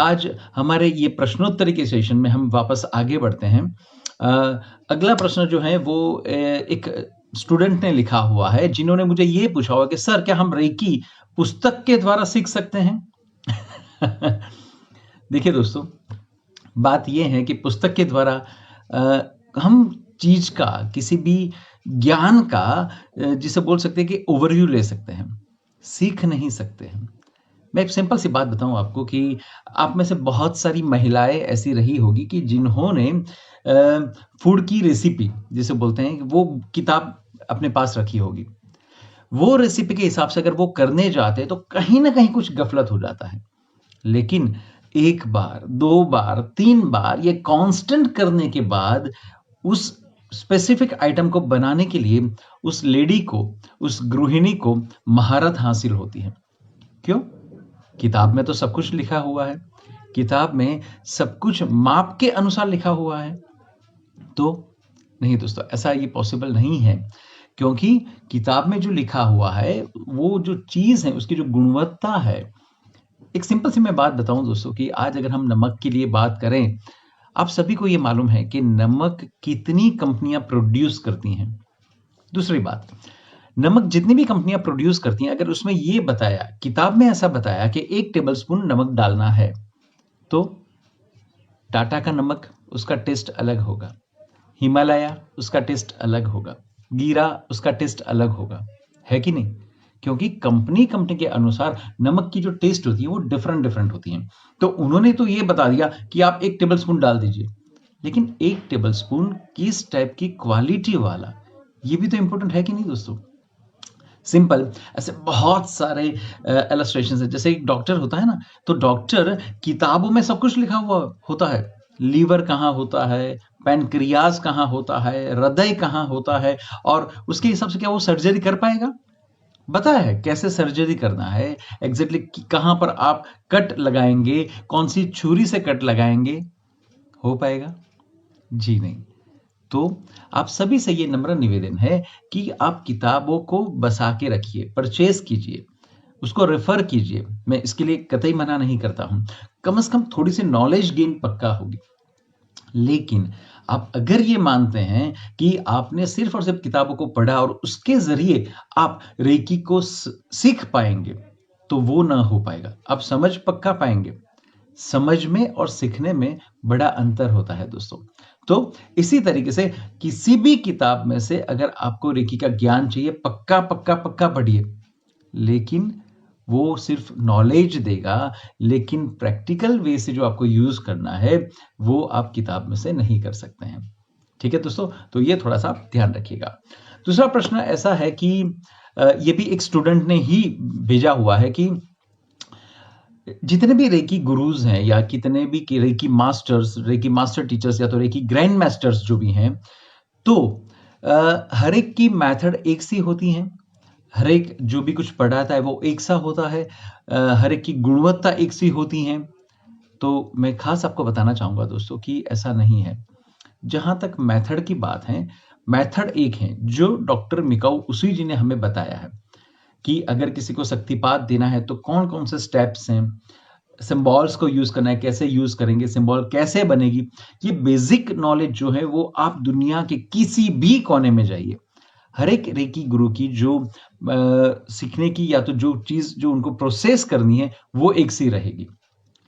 आज हमारे ये प्रश्नोत्तर के सेशन में हम वापस आगे बढ़ते हैं। अगला प्रश्न जो है वो एक स्टूडेंट ने लिखा हुआ है, जिन्होंने मुझे ये पूछा हुआ कि सर क्या हम रेकी पुस्तक के द्वारा सीख सकते हैं? देखिए दोस्तों, बात ये है कि पुस्तक के द्वारा हम चीज का, किसी भी ज्ञान का, जिसे बोल सकते हैं कि ओवरव्यू ले सकते हैं, सीख नहीं सकते हैं। मैं एक सिंपल सी बात बताऊं आपको कि आप में से बहुत सारी महिलाएं ऐसी रही होगी कि जिन्होंने फूड की रेसिपी, जिसे बोलते हैं, वो किताब अपने पास रखी होगी। वो रेसिपी के हिसाब से अगर वो करने जाते तो कहीं ना कहीं कुछ गफलत हो जाता है। लेकिन एक बार, दो बार, तीन बार ये कांस्टेंट करने के बाद उस स्पेसिफिक आइटम को बनाने के लिए उस लेडी को, उस गृहिणी को महारत हासिल होती है। क्यों? किताब में तो सब कुछ लिखा हुआ है, किताब में सब कुछ माप के अनुसार लिखा हुआ है। तो नहीं दोस्तों, ऐसा ये पॉसिबल नहीं है, क्योंकि किताब में जो लिखा हुआ है, वो जो चीज है, उसकी जो गुणवत्ता है। एक सिंपल सी मैं बात बताऊं दोस्तों कि आज अगर हम नमक के लिए बात करें, आप सभी को ये मालूम है कि नमक कितनी कंपनियां प्रोड्यूस करती हैं। दूसरी बात, नमक जितनी भी कंपनियां प्रोड्यूस करती हैं, अगर उसमें ये बताया, किताब में ऐसा बताया कि 1 टेबलस्पून नमक डालना है, तो टाटा का नमक, उसका टेस्ट अलग होगा, हिमालय उसका टेस्ट अलग होगा, गीरा उसका टेस्ट अलग होगा, है कि नहीं? क्योंकि कंपनी के अनुसार नमक की जो टेस्ट होती है वो डिफरेंट डिफरेंट होती है। तो उन्होंने तो ये बता दिया कि आप 1 टेबलस्पून डाल दीजिए, लेकिन 1 टेबलस्पून किस टाइप की क्वालिटी वाला, ये भी तो इंपॉर्टेंट है कि नहीं दोस्तों? सिंपल ऐसे बहुत सारे इलस्ट्रेशन है। जैसे एक डॉक्टर होता है ना, तो डॉक्टर किताबों में सब कुछ लिखा हुआ होता है, लीवर कहाँ होता है, पैनक्रियाज कहाँ होता है, हृदय कहाँ होता है, और उसके हिसाब से क्या वो सर्जरी कर पाएगा? बताया है कैसे सर्जरी करना है, एग्जैक्टली कहां पर आप कट लगाएंगे, कौन सी छुरी से कट लगाएंगे, हो पाएगा? जी नहीं। तो आप सभी से ये नम्र निवेदन है कि आप किताबों को बसा के रखिए, परचेज कीजिए, उसको रेफर कीजिए। मैं इसके लिए कतई मना नहीं करता हूं, कम से कम थोड़ी सी नॉलेज गेन पक्का होगी। लेकिन आप अगर ये मानते हैं कि आपने सिर्फ और सिर्फ किताबों को पढ़ा और उसके जरिए आप रेकी को सीख पाएंगे, तो वो ना हो पाएगा। आप समझ पक्का पाएंगे, समझ में और सीखने में बड़ा अंतर होता है दोस्तों। तो इसी तरीके से किसी भी किताब में से अगर आपको रेकी का ज्ञान चाहिए, पक्का पक्का पक्का पढ़िए, लेकिन वो सिर्फ नॉलेज देगा, लेकिन प्रैक्टिकल वे से जो आपको यूज करना है वो आप किताब में से नहीं कर सकते हैं। ठीक है दोस्तों, तो ये थोड़ा सा ध्यान रखिएगा। दूसरा प्रश्न ऐसा है कि ये भी एक स्टूडेंट ने ही भेजा हुआ है कि जितने भी रेकी गुरुज हैं, या कितने भी reiki masters, reiki master teachers, या तो रेकी ग्रैंड मास्टर्स जो भी हैं, तो हर एक की मेथड एक सी होती हैं, हर एक जो भी कुछ पढ़ाता है वो एक सा होता है, हर एक की गुणवत्ता एक सी होती है। तो मैं खास आपको बताना चाहूंगा दोस्तों कि ऐसा नहीं है। जहां तक मेथड की बात है, मेथड एक है जो डॉक्टर मिकाऊ उसी जी ने हमें बताया है कि अगर किसी को शक्तिपात देना है तो कौन कौन से स्टेप्स हैं, सिंबल्स को यूज करना है, कैसे यूज करेंगे, सिंबल कैसे बनेगी। ये बेसिक नॉलेज जो है वो आप दुनिया के किसी भी कोने में जाइए, हर एक रेकी गुरु की जो सीखने की, या तो जो चीज जो उनको प्रोसेस करनी है, वो एक सी रहेगी।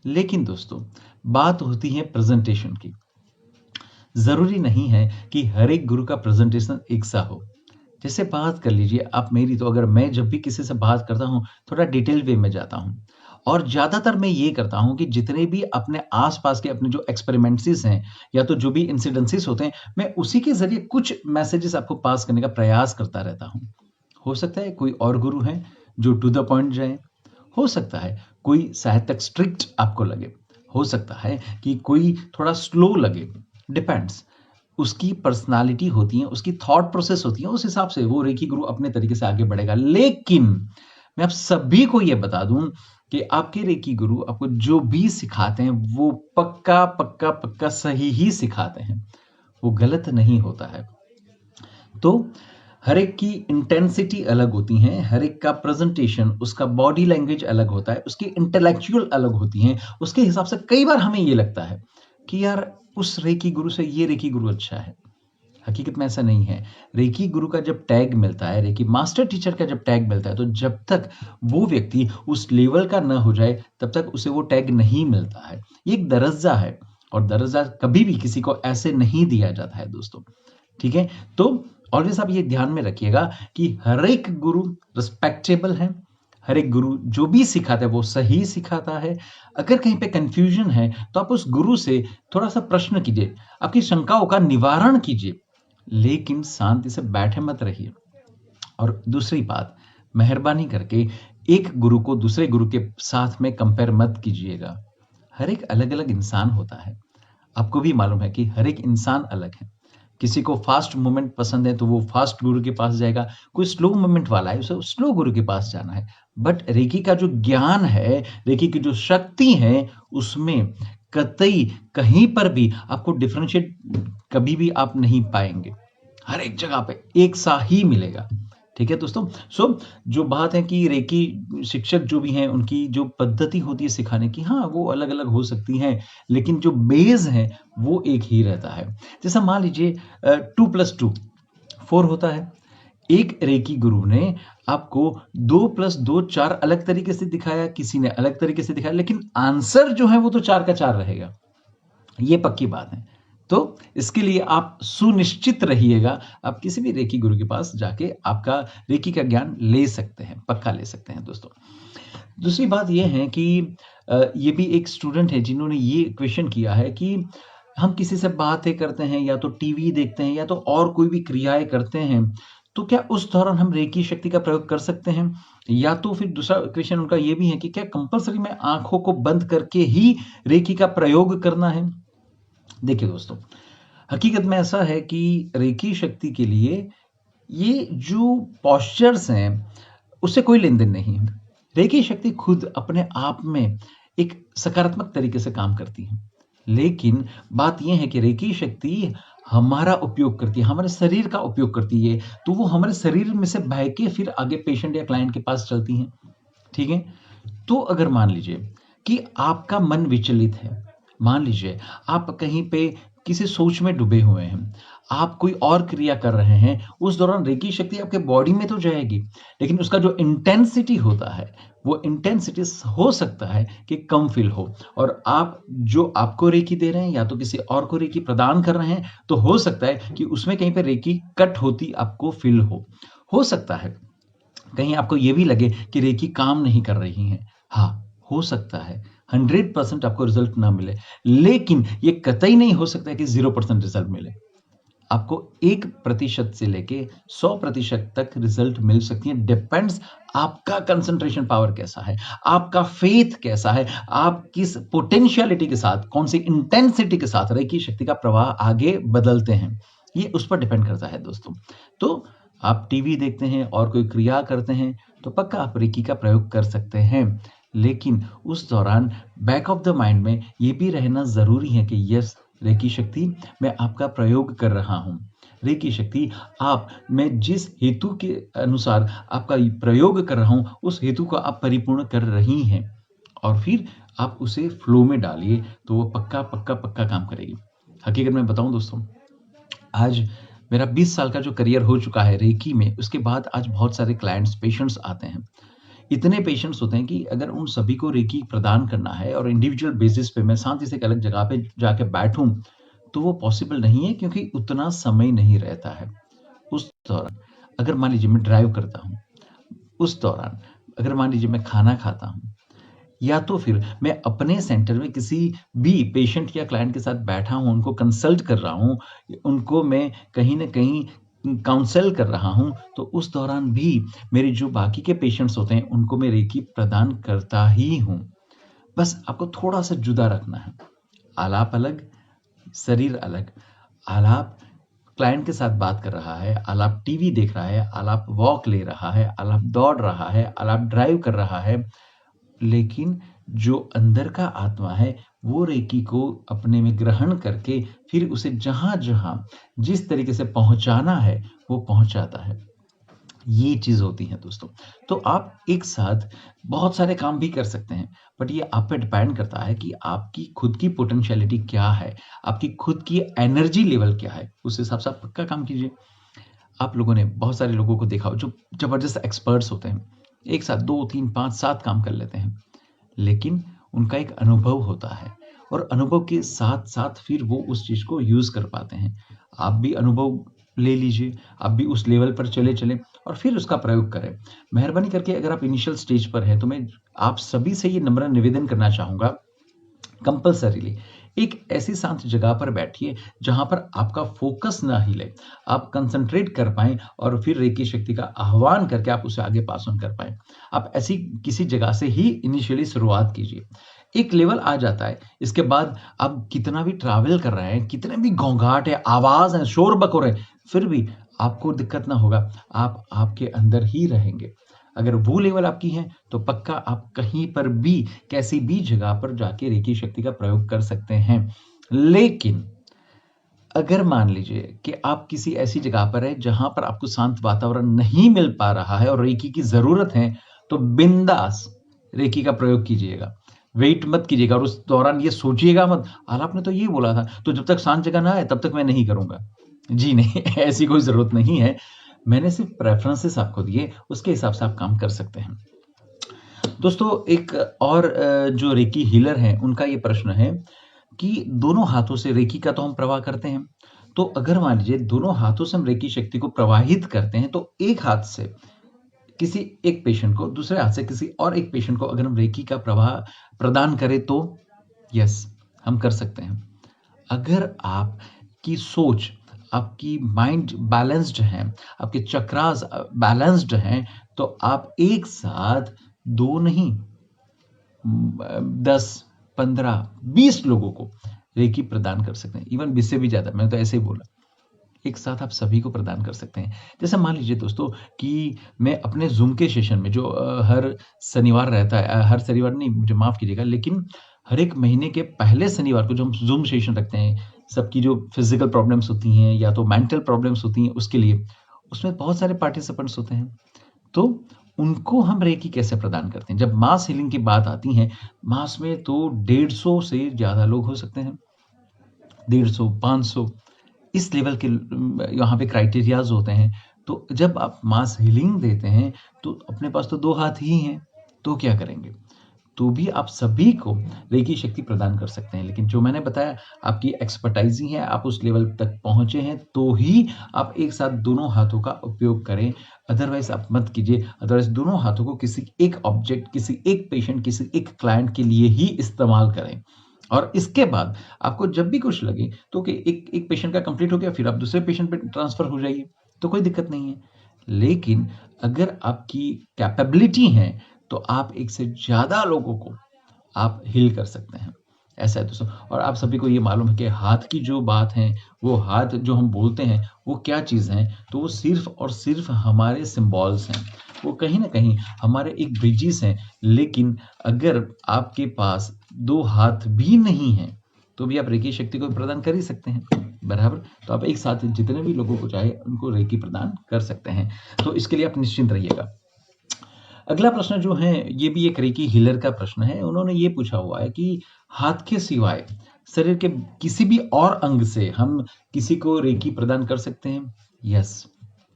लेकिन दोस्तों, बात होती है प्रेजेंटेशन की। जरूरी नहीं है कि हर एक गुरु का प्रेजेंटेशन एक सा हो। जैसे बात कर लीजिए आप मेरी, तो अगर मैं जब भी किसी से बात करता हूं, थोड़ा डिटेल वे में जाता हूं, और ज्यादातर मैं ये करता हूं कि जितने भी अपने आसपास के अपने जो एक्सपेरिमेंट्स हैं, या तो जो भी इंसिडेंसेस होते हैं, मैं उसी के जरिए कुछ मैसेजेस आपको पास करने का प्रयास करता रहता हूं। हो सकता है कोई और गुरु हैं जो टू द पॉइंट जाए, हो सकता है कोई शायद तक स्ट्रिक्ट आपको लगे, हो सकता है कि कोई थोड़ा स्लो लगे, डिपेंड्स। उसकी पर्सनालिटी होती है, उसकी थॉट प्रोसेस होती है, उस हिसाब से वो रेकी गुरु अपने तरीके से आगे बढ़ेगा। लेकिन मैं आप सभी को यह बता दूं कि आपके रेकी गुरु आपको जो भी सिखाते हैं वो पक्का पक्का पक्का सही ही सिखाते हैं, वो गलत नहीं होता है। तो हर एक की इंटेंसिटी अलग होती है, हर एक का प्रेजेंटेशन, उसका बॉडी लैंग्वेज अलग होता है, उसकी इंटेलेक्चुअल अलग होती हैं। उसके हिसाब से कई बार हमें ये लगता है कि यार उस रेकी गुरु से ये रेकी गुरु अच्छा है। हकीकत में ऐसा नहीं है। रेकी गुरु का जब टैग मिलता है, रेकी मास्टर टीचर का जब टैग मिलता है, तो जब तक वो व्यक्ति उस लेवल का न हो जाए, तब तक उसे वो टैग नहीं मिलता है। ये एक दरज्जा है, और दरज्जा कभी भी किसी को ऐसे नहीं दिया जाता है दोस्तों। ठीक है? तो ऑलवेज आप ये ध्यान में रखिएगा कि हर एक गुरु रिस्पेक्टेबल है, हर एक गुरु जो भी सिखाता है वो सही सिखाता है। अगर कहीं पे कंफ्यूजन है, तो आप उस गुरु से थोड़ा-सा प्रश्न कीजिए, आपकी शंकाओं का निवारण कीजिए, लेकिन शांति से बैठे मत रहिए। और दूसरी बात, मेहरबानी करके एक गुरु को दूसरे गुरु के साथ में कंपेयर मत कीजिएगा। हर एक अलग-अलग इंसान होता है। आपको भी मालूम है कि हर एक इंसान अलग है। किसी को फास्ट मूवमेंट पसंद है तो वो फास्ट गुरु के पास जाएगा, कोई स्लो मूवमेंट वाला है उसे स्लो गुरु के पास जाना है। बट रेकी का जो ज्ञान है, रेकी की जो शक्ति है, उसमें कतई कहीं पर भी आपको डिफरेंशिएट कभी भी आप नहीं पाएंगे। हर एक जगह पे एक सा ही मिलेगा। ठीक है दोस्तों? सो जो बात है कि रेकी शिक्षक जो भी हैं, उनकी जो पद्धति होती है सिखाने की, हाँ, वो अलग-अलग हो सकती हैं, लेकिन जो बेस है, वो एक ही रहता है। जैसा मान लीजिए 2 + 2 4 होता है। एक रेकी गुरु ने आपको 2 + 2 4 अलग तरीके से दिखाया, किसी ने अलग तरीके से दिखाया, लेकिन आंसर जो है वो तो 4 का 4 रहेगा। ये पक्की बात है। तो इसके लिए आप सुनिश्चित रहिएगा, आप किसी भी रेकी गुरु के पास जाके आपका रेकी का ज्ञान ले सकते हैं, पक्का ले सकते हैं दोस्तों। दूसरी बात ये है कि ये भी एक स्टूडेंट है जिन्होंने ये क्वेश्चन किया है कि हम किसी से बातें करते हैं या तो टीवी देखते हैं या तो और कोई भी क्रियाएँ करते हैं, तो क्या उस दौरान हम रेकी शक्ति का प्रयोग कर सकते हैं? या तो फिर दूसरा क्वेश्चन उनका ये भी है कि क्या कंपल्सरी में आँखों को बंद करके ही रेकी का प्रयोग करना है? देखिए दोस्तों, हकीकत में ऐसा है कि रेकी शक्ति के लिए ये जो पोस्चर्स हैं, उससे कोई लेन-देन नहीं है। रेकी शक्ति खुद अपने आप में एक सकारात्मक तरीके से काम करती है। लेकिन बात ये है कि रेकी शक्ति हमारा उपयोग करती है, हमारे शरीर का उपयोग करती है, तो वो हमारे शरीर में से बह के फिर आगे पेशेंट या क्लाइंट के पास चलती हैं। ठीक है? तो अगर मान लीजिए कि आपका मन विचलित है, मान लीजिए आप कहीं पे किसी सोच में डूबे हुए हैं, आप कोई और क्रिया कर रहे हैं, उस दौरान रेकी शक्ति आपके बॉडी में तो जाएगी, लेकिन उसका जो इंटेंसिटी होता है, वो इंटेंसिटी हो सकता है कि कम फ़ील हो, और आप जो आपको रेकी दे रहे हैं या तो किसी और को रेकी प्रदान कर रहे हैं, तो हो सकता है कि उसमें कहीं पे रेकी कट होती आपको फ़ील हो। हो सकता है कहीं आपको ये भी लगे कि रेकी काम नहीं कर रही हैं। हाँ, हो सकता है 100% आपको रिज़ल्ट ना मिले, लेकिन ये कतई नहीं हो सकता है कि 0% रिज़ल्ट मिले। आपको 1% से लेके 100% तक रिज़ल्ट मिल सकती है, डिपेंड्स आपका कंसंट्रेशन पावर कैसा है, आपका फ़ेथ कैसा है, आप किस पोटेंशियलिटी के साथ, कौन-सी इंटेंसिटी के साथ रेकी शक्ति का प्रवाह आगे बदलते हैं। ये उस पर डिपेंड करता है दोस्तों। तो आप टीवी देखते हैं और कोई क्रिया करते हैं, तो पक्का आप रेकी का प्रयोग कर सकते हैं। लेकिन उस दौरान बैक ऑफ द माइंड में ये भी रहना ज़रूरी है कि यस, रेकी शक्ति मैं आपका प्रयोग कर रहा हूँ। रेकी शक्ति आप मैं जिस हेतु के अनुसार आपका प्रयोग कर रहा हूँ, उस हेतु को आप परिपूर्ण कर रही हैं, और फिर आप उसे फ्लो में डालिए, तो वो पक्का, पक्का, पक्का काम करेगी। हकीकत में बताऊँ दोस्तों, आज मेरा 20 साल का जो करियर हो चुका है रेकी में, उसके बाद आज बहुत सारे क्लाइंट्स, पेशेंट्स आते हैं। इतने पेशेंट्स होते हैं कि अगर उन सभी को रेकी प्रदान करना है और इंडिविजुअल बेसिस पे मैं शांति से एक अलग जगह पे जाके बैठूँ, तो वो पॉसिबल नहीं है, क्योंकि उतना समय नहीं रहता है। उस दौरान अगर मान लीजिए मैं ड्राइव करता हूँ, उस दौरान अगर मान लीजिए मैं खाना खाता हूँ, या तो फिर मैं अपने सेंटर में किसी भी पेशेंट या क्लाइंट के साथ बैठा हूँ, उनको कंसल्ट कर रहा हूँ, उनको मैं कहीं न कहीं काउंसल कर रहा हूँ, तो उस दौरान भी मेरे जो बाकी के पेशेंट्स होते हैं, उनको मैं रेकी प्रदान करता ही हूँ। बस आपको थोड़ा-सा जुदा रखना है। आलाप अलग, शरीर अलग। आलाप क्लाइंट के साथ बात कर रहा है, आलाप टीवी देख रहा है, आलाप वॉक ले रहा है, आलाप दौड़ रहा है, आलाप ड्राइव कर रहा है। लेकिन जो अंदर का आत्मा है, वो रेकी को अपने में ग्रहण करके फिर उसे जहाँ-जहाँ, जिस तरीके से पहुँचाना है, वो पहुँचाता है। ये चीज होती है दोस्तों। तो आप एक साथ बहुत सारे काम भी कर सकते हैं, बट ये आप पे डिपेंड करता है कि आपकी खुद की पोटेंशियलिटी क्या है, आपकी खुद की एनर्जी लेवल क्या है, उस हिसाब से आप पक्का काम कीजिए। आप लोगों ने बहुत सारे लोगों को देखा हो जो जबरदस्त एक्सपर्ट्स होते हैं, एक साथ 2 3 5 7 काम कर लेते हैं, लेकिन उनका एक अनुभव होता है और अनुभव के साथ साथ फिर वो उस चीज को यूज कर पाते हैं। आप भी अनुभव ले लीजिए, आप भी उस लेवल पर चले चले और फिर उसका प्रयोग करें। मेहरबानी करके अगर आप इनिशियल स्टेज पर हैं तो मैं आप सभी से ये नम्र निवेदन करना चाहूंगा, कंपल्सरीली एक ऐसी शांत जगह पर बैठिए जहां पर आपका फोकस ना हिले, आप कंसंट्रेट कर पाएं और फिर रेकी शक्ति का आह्वान करके आप उसे आगे पास ऑन कर पाएं। आप ऐसी किसी जगह से ही इनिशियली शुरुआत कीजिए। एक लेवल आ जाता है, इसके बाद आप कितना भी ट्रैवल कर रहे हैं, कितने भी घोंघाट है, आवाज है, शोर बकोर है, फिर भी आपको दिक्कत ना होगा। आप आपके अंदर ही रहेंगे। अगर वो लेवल आपकी है तो पक्का आप कहीं पर भी कैसी भी जगह पर जाके रेकी शक्ति का प्रयोग कर सकते हैं। लेकिन अगर मान लीजिए कि आप किसी ऐसी जगह पर है जहां पर आपको शांत वातावरण नहीं मिल पा रहा है और रेकी की जरूरत है, तो बिंदास रेकी का प्रयोग कीजिएगा। वेट मत कीजिएगा और उस दौरान ये सोचिएगा मत, आपने तो ये बोला था, तो जब तक शांत जगह ना आए तब तक मैं नहीं करूंगा। जी नहीं, ऐसी कोई जरूरत नहीं है। मैंने सिर्फ प्रेफरेंसेस आपको दिए, उसके हिसाब से आप काम कर सकते हैं। दोस्तों एक और जो रेकी हीलर हैं उनका ये प्रश्न है कि दोनों हाथों से रेकी का तो हम प्रवाह करते हैं, तो अगर मान लीजिए दोनों हाथों से हम रेकी शक्ति को प्रवाहित करते हैं तो एक हाथ से किसी एक पेशेंट को, दूसरे हाथ से किसी और एक पेशेंट को अगर हम रेकी का प्रवाह प्रदान करें तो यस, हम कर सकते हैं। अगर आपकी सोच, आपकी माइंड बैलेंस्ड है, आपके चक्रास बैलेंस्ड हैं, तो आप एक साथ 2 नहीं 10 15 20 लोगों को रेकी प्रदान कर सकते हैं। इवन 20 से भी ज्यादा, मैंने तो ऐसे ही बोला। एक साथ आप सभी को प्रदान कर सकते हैं। जैसे मान लीजिए दोस्तों कि मैं अपने ज़ूम के सेशन में जो हर शनिवार रहता है, हर शनिवार नहीं, मुझे माफ़ कीजिएगा, लेकिन हर एक महीने के पहले शनिवार को जो हम ज़ूम सेशन रखते हैं, सबकी जो फिज़िकल प्रॉब्लम्स होती हैं या तो मेंटल प्रॉब्लम्स होती हैं उसके लिए, उसमें बहुत सारे पार्टिसिपेंट्स होते हैं। तो उनको हम रेकी कैसे प्रदान करते हैं? जब मास हीलिंग की बात आती है, मास में तो 150 से ज़्यादा लोग हो सकते हैं। 150, 500 इस लेवल के यहाँ पे क्राइटेरियाज होते हैं। तो जब आप मास हीलिंग देते हैं तो अपने पास तो 2 हाथ ही हैं, तो क्या करेंगे? तो भी आप सभी को रेकी शक्ति प्रदान कर सकते हैं। लेकिन जो मैंने बताया, आपकी एक्सपर्टाइज ही है, आप उस लेवल तक पहुंचे हैं तो ही आप एक साथ दोनों हाथों का उपयोग करें। अदरवाइज आप मत कीजिए। अदरवाइज दोनों हाथों को किसी एक ऑब्जेक्ट, किसी एक पेशेंट, किसी एक क्लाइंट के लिए ही इस्तेमाल करें। और इसके बाद आपको जब भी कुछ लगे तो कि एक पेशेंट का कंप्लीट हो गया, फिर आप दूसरे पेशेंट पे ट्रांसफर हो जाइए, तो कोई दिक्कत नहीं है। लेकिन अगर आपकी कैपेबिलिटी है तो आप एक से ज्यादा लोगों को आप हील कर सकते हैं। ऐसा है दोस्तों। और आप सभी को ये मालूम है कि हाथ की जो बात है, वो हाथ जो हम बोलते हैं वो क्या चीज़ है, तो वो सिर्फ और सिर्फ हमारे सिंबल्स हैं, वो कहीं ना कहीं हमारे एक ब्रिजेस हैं। लेकिन अगर आपके पास 2 हाथ भी नहीं हैं तो भी आप रेकी शक्ति को प्रदान कर ही सकते हैं, बराबर। तो आप एक साथ जितने भी लोगों को चाहे उनको रेकी प्रदान कर सकते हैं। तो इसके लिए आप निश्चिंत रहिएगा। अगला प्रश्न जो है ये भी एक रेकी हीलर का प्रश्न है। उन्होंने ये पूछा हुआ है कि हाथ के सिवाय शरीर के किसी भी और अंग से हम किसी को रेकी प्रदान कर सकते हैं? यस,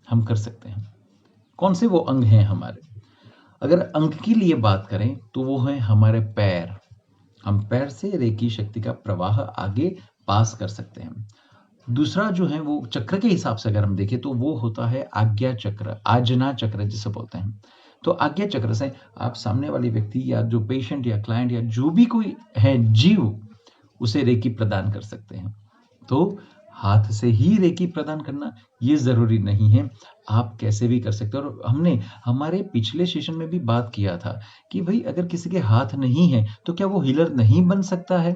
हम कर सकते हैं। कौन से वो अंग हैं हमारे? अगर अंग के लिए बात करें तो वो है हमारे पैर। हम पैर से रेकी शक्ति का प्रवाह आगे पास कर सकते हैं। दूसरा जो है वो चक्र के हिसाब से अगर हम देखें तो वो होता है आज्ञा चक्र, आजना चक्र जिसे बोलते हैं। तो आज्ञा चक्र से आप सामने वाले व्यक्ति या जो पेशेंट या क्लाइंट या जो भी कोई है जीव, उसे रेकी प्रदान कर सकते हैं। तो हाथ से ही रेकी प्रदान करना ये जरूरी नहीं है, आप कैसे भी कर सकते हो। और हमने हमारे पिछले सेशन में भी बात किया था कि भाई अगर किसी के हाथ नहीं है तो क्या वो हीलर नहीं बन सकता है?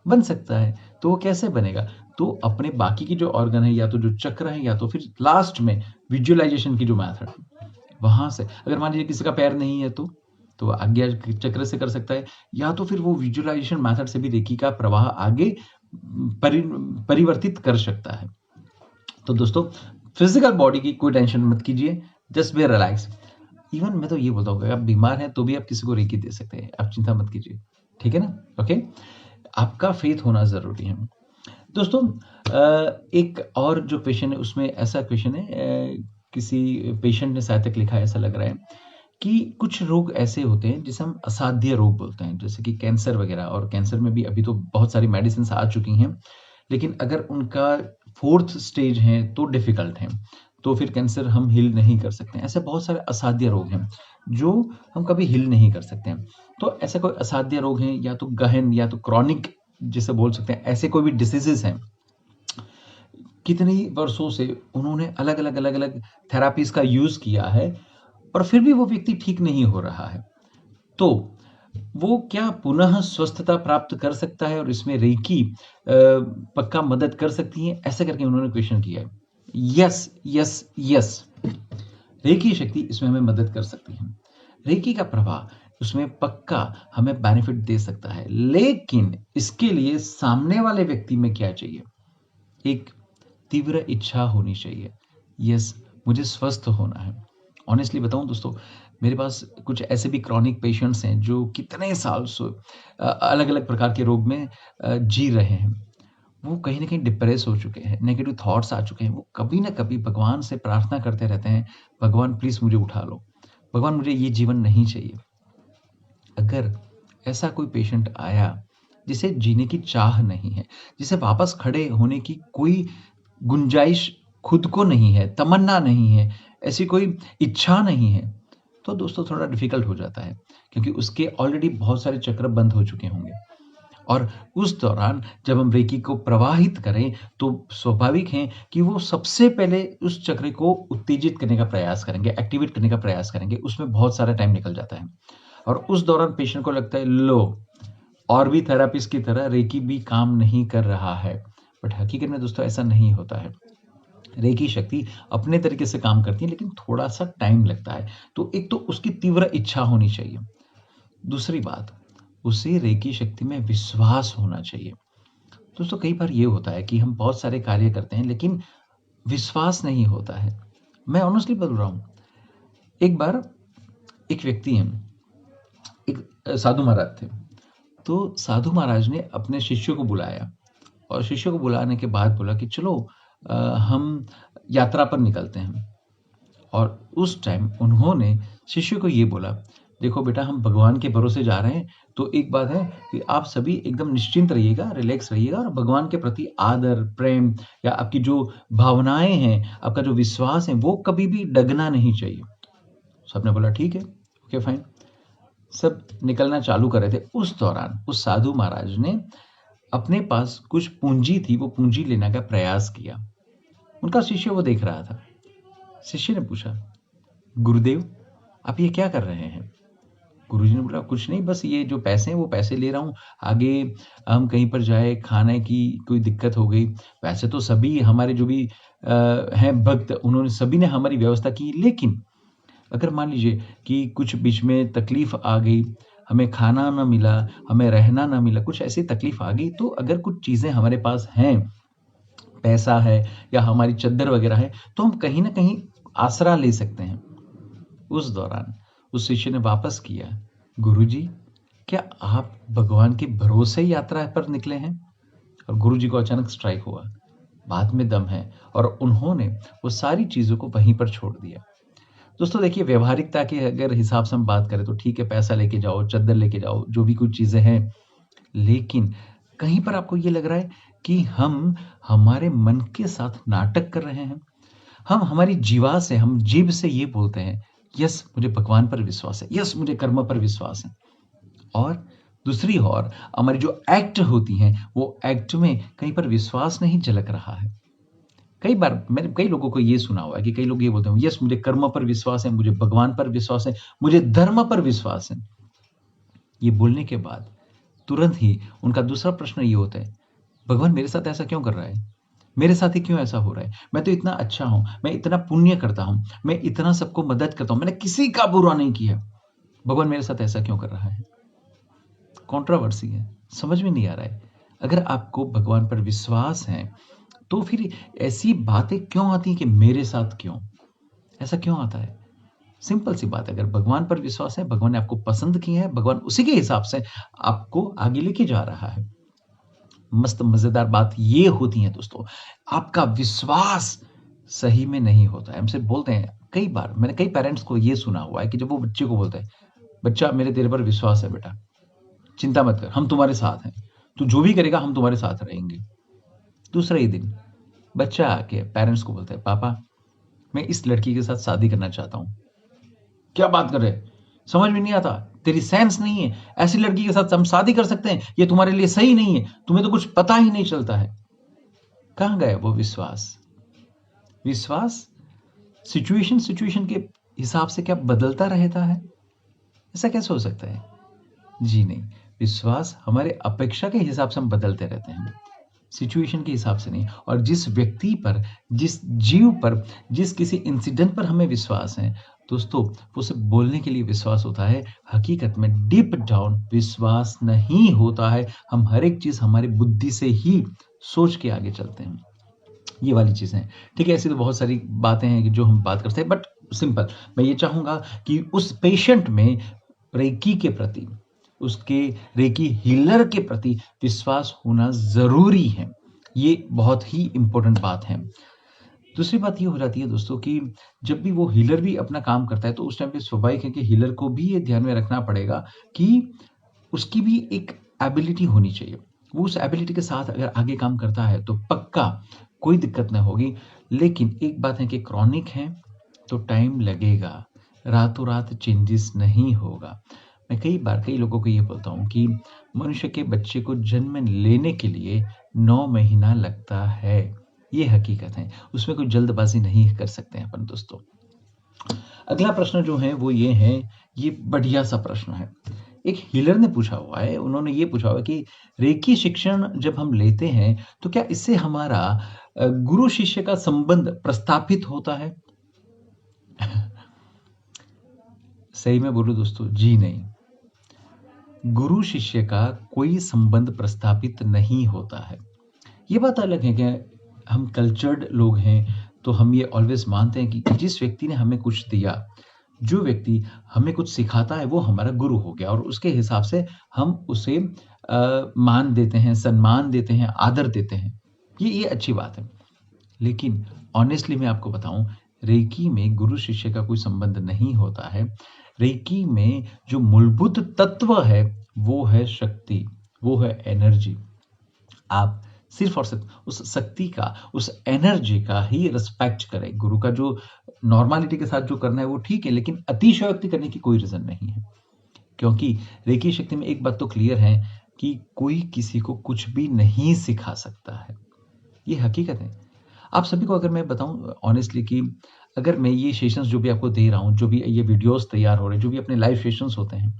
बन सकता है। तो वो कैसे बनेगा? तो अपने बाकी की जो ऑर्गन है, या तो जो चक्र है, या तो फिर लास्ट में विजुअलाइजेशन की जो मेथड, वहां से अगर मान लीजिए किसी का पैर नहीं है तो आज्ञा चक्र से कर सकता है, या तो फिर वो विजुअलाइजेशन मेथड से भी रेकी का प्रवाह आगे परिवर्तित कर सकता है। तो दोस्तों फिजिकल बॉडी की कोई टेंशन मत कीजिए, जस्ट बी रिलैक्स। इवन मैं तो ये बोलता हूँ कि आप बीमार हैं तो भी आप किसी को रेकी दे सकते हैं, आप चिंता मत कीजिए, ठीक है ना? ओके, आपका फेथ होना जरूरी है। दोस्तों एक और जो क्वेश्चन है उसमें ऐसा क्वेश्चन है, किसी पेशेंट ने शायद तक लिखा है, ऐसा लग रहा है कि कुछ रोग ऐसे होते हैं जिसे हम असाध्य रोग बोलते हैं, जैसे कि कैंसर वगैरह। और कैंसर में भी अभी तो बहुत सारी मेडिसिन आ चुकी हैं, लेकिन अगर उनका 4th स्टेज है तो डिफिकल्ट है, तो फिर कैंसर हम हील नहीं कर सकते हैं। ऐसे बहुत सारे असाध्य रोग हैं जो हम कभी हील नहीं कर सकते हैं। तो ऐसे कोई असाध्य रोग हैं, या तो गहन या तो क्रॉनिक जिसे बोल सकते हैं, ऐसे कोई भी डिसीजेस हैं, कितने ही वर्षों से उन्होंने अलग अलग अलग अलग थेरापीज का यूज किया है और फिर भी वो व्यक्ति ठीक नहीं हो रहा है, तो वो क्या पुनः स्वस्थता प्राप्त कर सकता है? और इसमें रेकी पक्का मदद कर सकती है? ऐसे करके उन्होंने क्वेश्चन किया है। यस यस यस, रेकी शक्ति इसमें हमें मदद कर सकती है। रेकी का प्रभाव उसमें पक्का हमें बेनिफिट दे सकता है, लेकिन इसके लिए सामने वाले व्यक्ति में क्या चाहिए? एक तीव्र इच्छा होनी चाहिए। यस, मुझे स्वस्थ होना है। ऑनेस्टली बताऊं दोस्तों, मेरे पास कुछ ऐसे भी क्रॉनिक पेशेंट्स हैं जो कितने साल से अलग अलग प्रकार के रोग में जी रहे हैं। वो कहीं ना कहीं डिप्रेस हो चुके हैं, नेगेटिव थॉट्स आ चुके हैं। वो कभी ना कभी भगवान से प्रार्थना करते रहते हैं, भगवान प्लीज मुझे उठा लो, भगवान मुझे ये जीवन नहीं चाहिए। अगर ऐसा कोई पेशेंट आया जिसे जीने की चाह नहीं है, जिसे वापस खड़े होने की कोई गुंजाइश खुद को नहीं है, तमन्ना नहीं है, ऐसी कोई इच्छा नहीं है, तो दोस्तों थोड़ा डिफिकल्ट हो जाता है, क्योंकि उसके ऑलरेडी बहुत सारे चक्र बंद हो चुके होंगे। और उस दौरान जब हम रेकी को प्रवाहित करें तो स्वाभाविक है कि वो सबसे पहले उस चक्र को उत्तेजित करने का प्रयास करेंगे, एक्टिवेट करने का प्रयास करेंगे। उसमें बहुत सारा टाइम निकल जाता है और उस दौरान पेशेंट को लगता है लो, और भी थेरापिस्ट की तरह रेकी भी काम नहीं कर रहा है। बट हकीकत में दोस्तों ऐसा नहीं होता है। रेकी शक्ति अपने तरीके से काम करती है, लेकिन थोड़ा सा टाइम लगता है। तो एक तो उसकी तीव्र इच्छा होनी चाहिए, दूसरी बात उसे रेकी शक्ति में विश्वास होना चाहिए। दोस्तों कई बार ये होता है कि हम बहुत सारे कार्य करते हैं लेकिन विश्वास नहीं होता है। मैं ऑनेस्टली बोल रहा हूँ, एक बार एक व्यक्ति हैं, एक साधु महाराज थे। तो साधु महाराज ने अपने शिष्यों को बुलाया और शिष्यों को बुलाने के बाद बोला कि चलो हम यात्रा पर निकलते हैं। और उस टाइम उन्होंने शिष्यों को ये बोला, देखो बेटा, हम भगवान के भरोसे जा रहे हैं, तो एक बात है कि आप सभी एकदम निश्चिंत रहिएगा, रिलैक्स रहिएगा, और भगवान के प्रति आदर, प्रेम या आपकी जो भावनाएं हैं, आपका जो विश्वास है, वो कभी भी डगना नहीं चाहिए। सबने बोला ठीक है, ओके फाइन। सब निकलना चालू कर रहे थे। उस दौरान उस साधु महाराज ने अपने पास कुछ पूंजी थी, वो पूंजी लेने का प्रयास किया। उनका शिष्य वो देख रहा था। शिष्य ने पूछा, गुरुदेव आप ये क्या कर रहे हैं? गुरुजी ने बोला, कुछ नहीं, बस ये जो पैसे हैं वो पैसे ले रहा हूँ, आगे हम कहीं पर जाए, खाने की कोई दिक्कत हो गई। वैसे तो सभी हमारे जो भी हैं भक्त, उन्होंने सभी ने हमारी व्यवस्था की, लेकिन अगर मान लीजिए कि कुछ बीच में तकलीफ आ गई, हमें खाना ना मिला, हमें रहना ना मिला, कुछ ऐसी तकलीफ आ गई, तो अगर कुछ चीजें हमारे पास हैं, पैसा है या हमारी चद्दर वगैरह है, तो हम कहीं ना कहीं आसरा ले सकते हैं। उस दौरान उस शिष्य ने वापस किया, गुरुजी क्या आप भगवान के भरोसे यात्रा पर निकले हैं? और गुरुजी को अचानक स्ट्राइक हुआ, बात में दम है, और उन्होंने वो सारी चीजों को वहीं पर छोड़ दिया। दोस्तों देखिए, व्यवहारिकता के अगर हिसाब से हम बात करें तो ठीक है, पैसा लेके जाओ, चद्दर लेके जाओ, जो भी कुछ चीजें हैं, लेकिन कहीं पर आपको ये लग रहा है कि हम हमारे मन के साथ नाटक कर रहे हैं। हम हमारी जीवा से, हम जीभ से ये बोलते हैं, यस मुझे भगवान पर विश्वास है, यस मुझे कर्म पर विश्वास है, और दूसरी ओर हमारी जो एक्ट होती हैं, वो एक्ट में कहीं पर विश्वास नहीं झलक रहा है। कई बार मैंने कई लोगों को ये सुना हुआ है कि कई लोग ये बोलते हैं, यस मुझे कर्म पर विश्वास है, मुझे भगवान पर विश्वास है, मुझे धर्म पर विश्वास है। ये बोलने के बाद तुरंत ही उनका दूसरा प्रश्न ये होता है, भगवान मेरे साथ ऐसा क्यों कर रहा है? मेरे साथ ही क्यों ऐसा हो रहा है? मैं तो इतना अच्छा हूं, मैं इतना पुण्य करता हूं, मैं इतना सबको मदद करता हूं, मैंने किसी का बुरा नहीं किया, भगवान मेरे साथ ऐसा क्यों कर रहा है? कंट्रोवर्सी है, समझ में नहीं आ रहा है। अगर आपको भगवान पर विश्वास है तो फिर ऐसी बातें क्यों आती हैं कि मेरे साथ क्यों? ऐसा क्यों आता है? सिंपल सी बात है, अगर भगवान पर विश्वास है, भगवान ने आपको पसंद किया है, भगवान उसी के हिसाब से आपको आगे लेके जा रहा है। मस्त मजेदार बात ये होती है दोस्तों, आपका विश्वास सही में नहीं होता है। हमसे बोलते हैं कई बार, मैंने कई पेरेंट्स को ये सुना हुआ है कि जब वो बच्चे को बोलते हैं, बच्चा मेरे तेरे पर विश्वास है बेटा, चिंता मत कर, हम तुम्हारे साथ हैं, तू जो भी करेगा हम तुम्हारे साथ रहेंगे। दूसरा ही दिन बच्चा आके पेरेंट्स को बोलता है, पापा मैं इस लड़की के साथ शादी करना चाहता हूँ। क्या बात कर रहे हैं? समझ में नहीं आता, तेरी सेंस नहीं है, ऐसी लड़की के साथ हम शादी कर सकते हैं, ये तुम्हारे लिए सही नहीं है, तुम्हें तो कुछ पता ही नहीं चलता है। कहां गया वो विश्वास? विश्वास सिचुएशन के हिसाब से क्या बदलता रहता है? ऐसा कैसे हो सकता है? जी नहीं, विश्वास हमारे अपेक्षा के हिसाब से हम बदलते रहते हैं, सिचुएशन के हिसाब से नहीं। और जिस व्यक्ति पर, जिस जीव पर, जिस किसी इंसिडेंट पर हमें विश्वास है दोस्तों, वो सिर्फ बोलने के लिए विश्वास होता है, हकीकत में डीप डाउन विश्वास नहीं होता है। हम हर एक चीज हमारी बुद्धि से ही सोच के आगे चलते हैं, ये वाली चीजें। ठीक है, ऐसी तो बहुत सारी बातें हैं कि जो हम बात करते हैं, बट सिंपल मैं ये चाहूंगा कि उस पेशेंट में रेकी के प्रति, उसके रेकी हीलर के प्रति विश्वास होना जरूरी है। ये बहुत ही इंपॉर्टेंट बात है। दूसरी बात ये हो जाती है दोस्तों कि जब भी वो हीलर भी अपना काम करता है, तो उस टाइम पे स्वाभाविक है कि हीलर को भी ये ध्यान में रखना पड़ेगा कि उसकी भी एक एबिलिटी होनी चाहिए। वो उस एबिलिटी के साथ अगर आगे काम करता है तो पक्का कोई दिक्कत नहीं होगी। लेकिन एक बात है कि क्रॉनिक है तो टाइम लगेगा, रातों रात चेंजेस नहीं होगा। मैं कई बार कई लोगों को ये बोलता हूँ कि मनुष्य के बच्चे को जन्म लेने के लिए 9 महीना लगता है। ये हकीकत है, उसमें कोई जल्दबाजी नहीं कर सकते हैं अपन दोस्तों। अगला प्रश्न जो है वो ये है, ये बढ़िया सा प्रश्न है। एक हीलर ने पूछा हुआ है, उन्होंने ये पूछा हुआ है कि रेकी शिक्षण जब हम लेते हैं तो क्या इससे हमारा गुरु शिष्य का संबंध प्रस्थापित होता है? सही में बोलूं दोस्तों, जी नहीं, गुरु शिष्य का कोई संबंध प्रस्थापित नहीं होता है। ये बात अलग है कि हम कल्चर्ड लोग हैं तो हम ये ऑलवेज मानते हैं कि जिस व्यक्ति ने हमें कुछ दिया, जो व्यक्ति हमें कुछ सिखाता है, वो हमारा गुरु हो गया और उसके हिसाब से हम उसे मान देते हैं, सम्मान देते हैं, आदर देते हैं। ये अच्छी बात है। लेकिन ऑनेस्टली मैं आपको बताऊं, रेकी में गुरु शिष्य का कोई संबंध नहीं होता है। रेकी में जो मूलभूत तत्व है वो है शक्ति, वो है एनर्जी। आप सिर्फ और सिर्फ उस शक्ति का, उस एनर्जी का ही रिस्पेक्ट करें। गुरु का जो नॉर्मालिटी के साथ जो करना है वो ठीक है, लेकिन अतिशयोक्ति करने की कोई रीजन नहीं है। क्योंकि रेकी शक्ति में एक बात तो क्लियर है कि कोई किसी को कुछ भी नहीं सिखा सकता है, ये हकीकत है। आप सभी को अगर मैं बताऊं ऑनेस्टली कि अगर मैं ये सेशंस जो भी आपको दे रहा हूं, जो भी ये वीडियोस तैयार हो रहे हैं, जो भी अपने लाइव सेशंस होते हैं,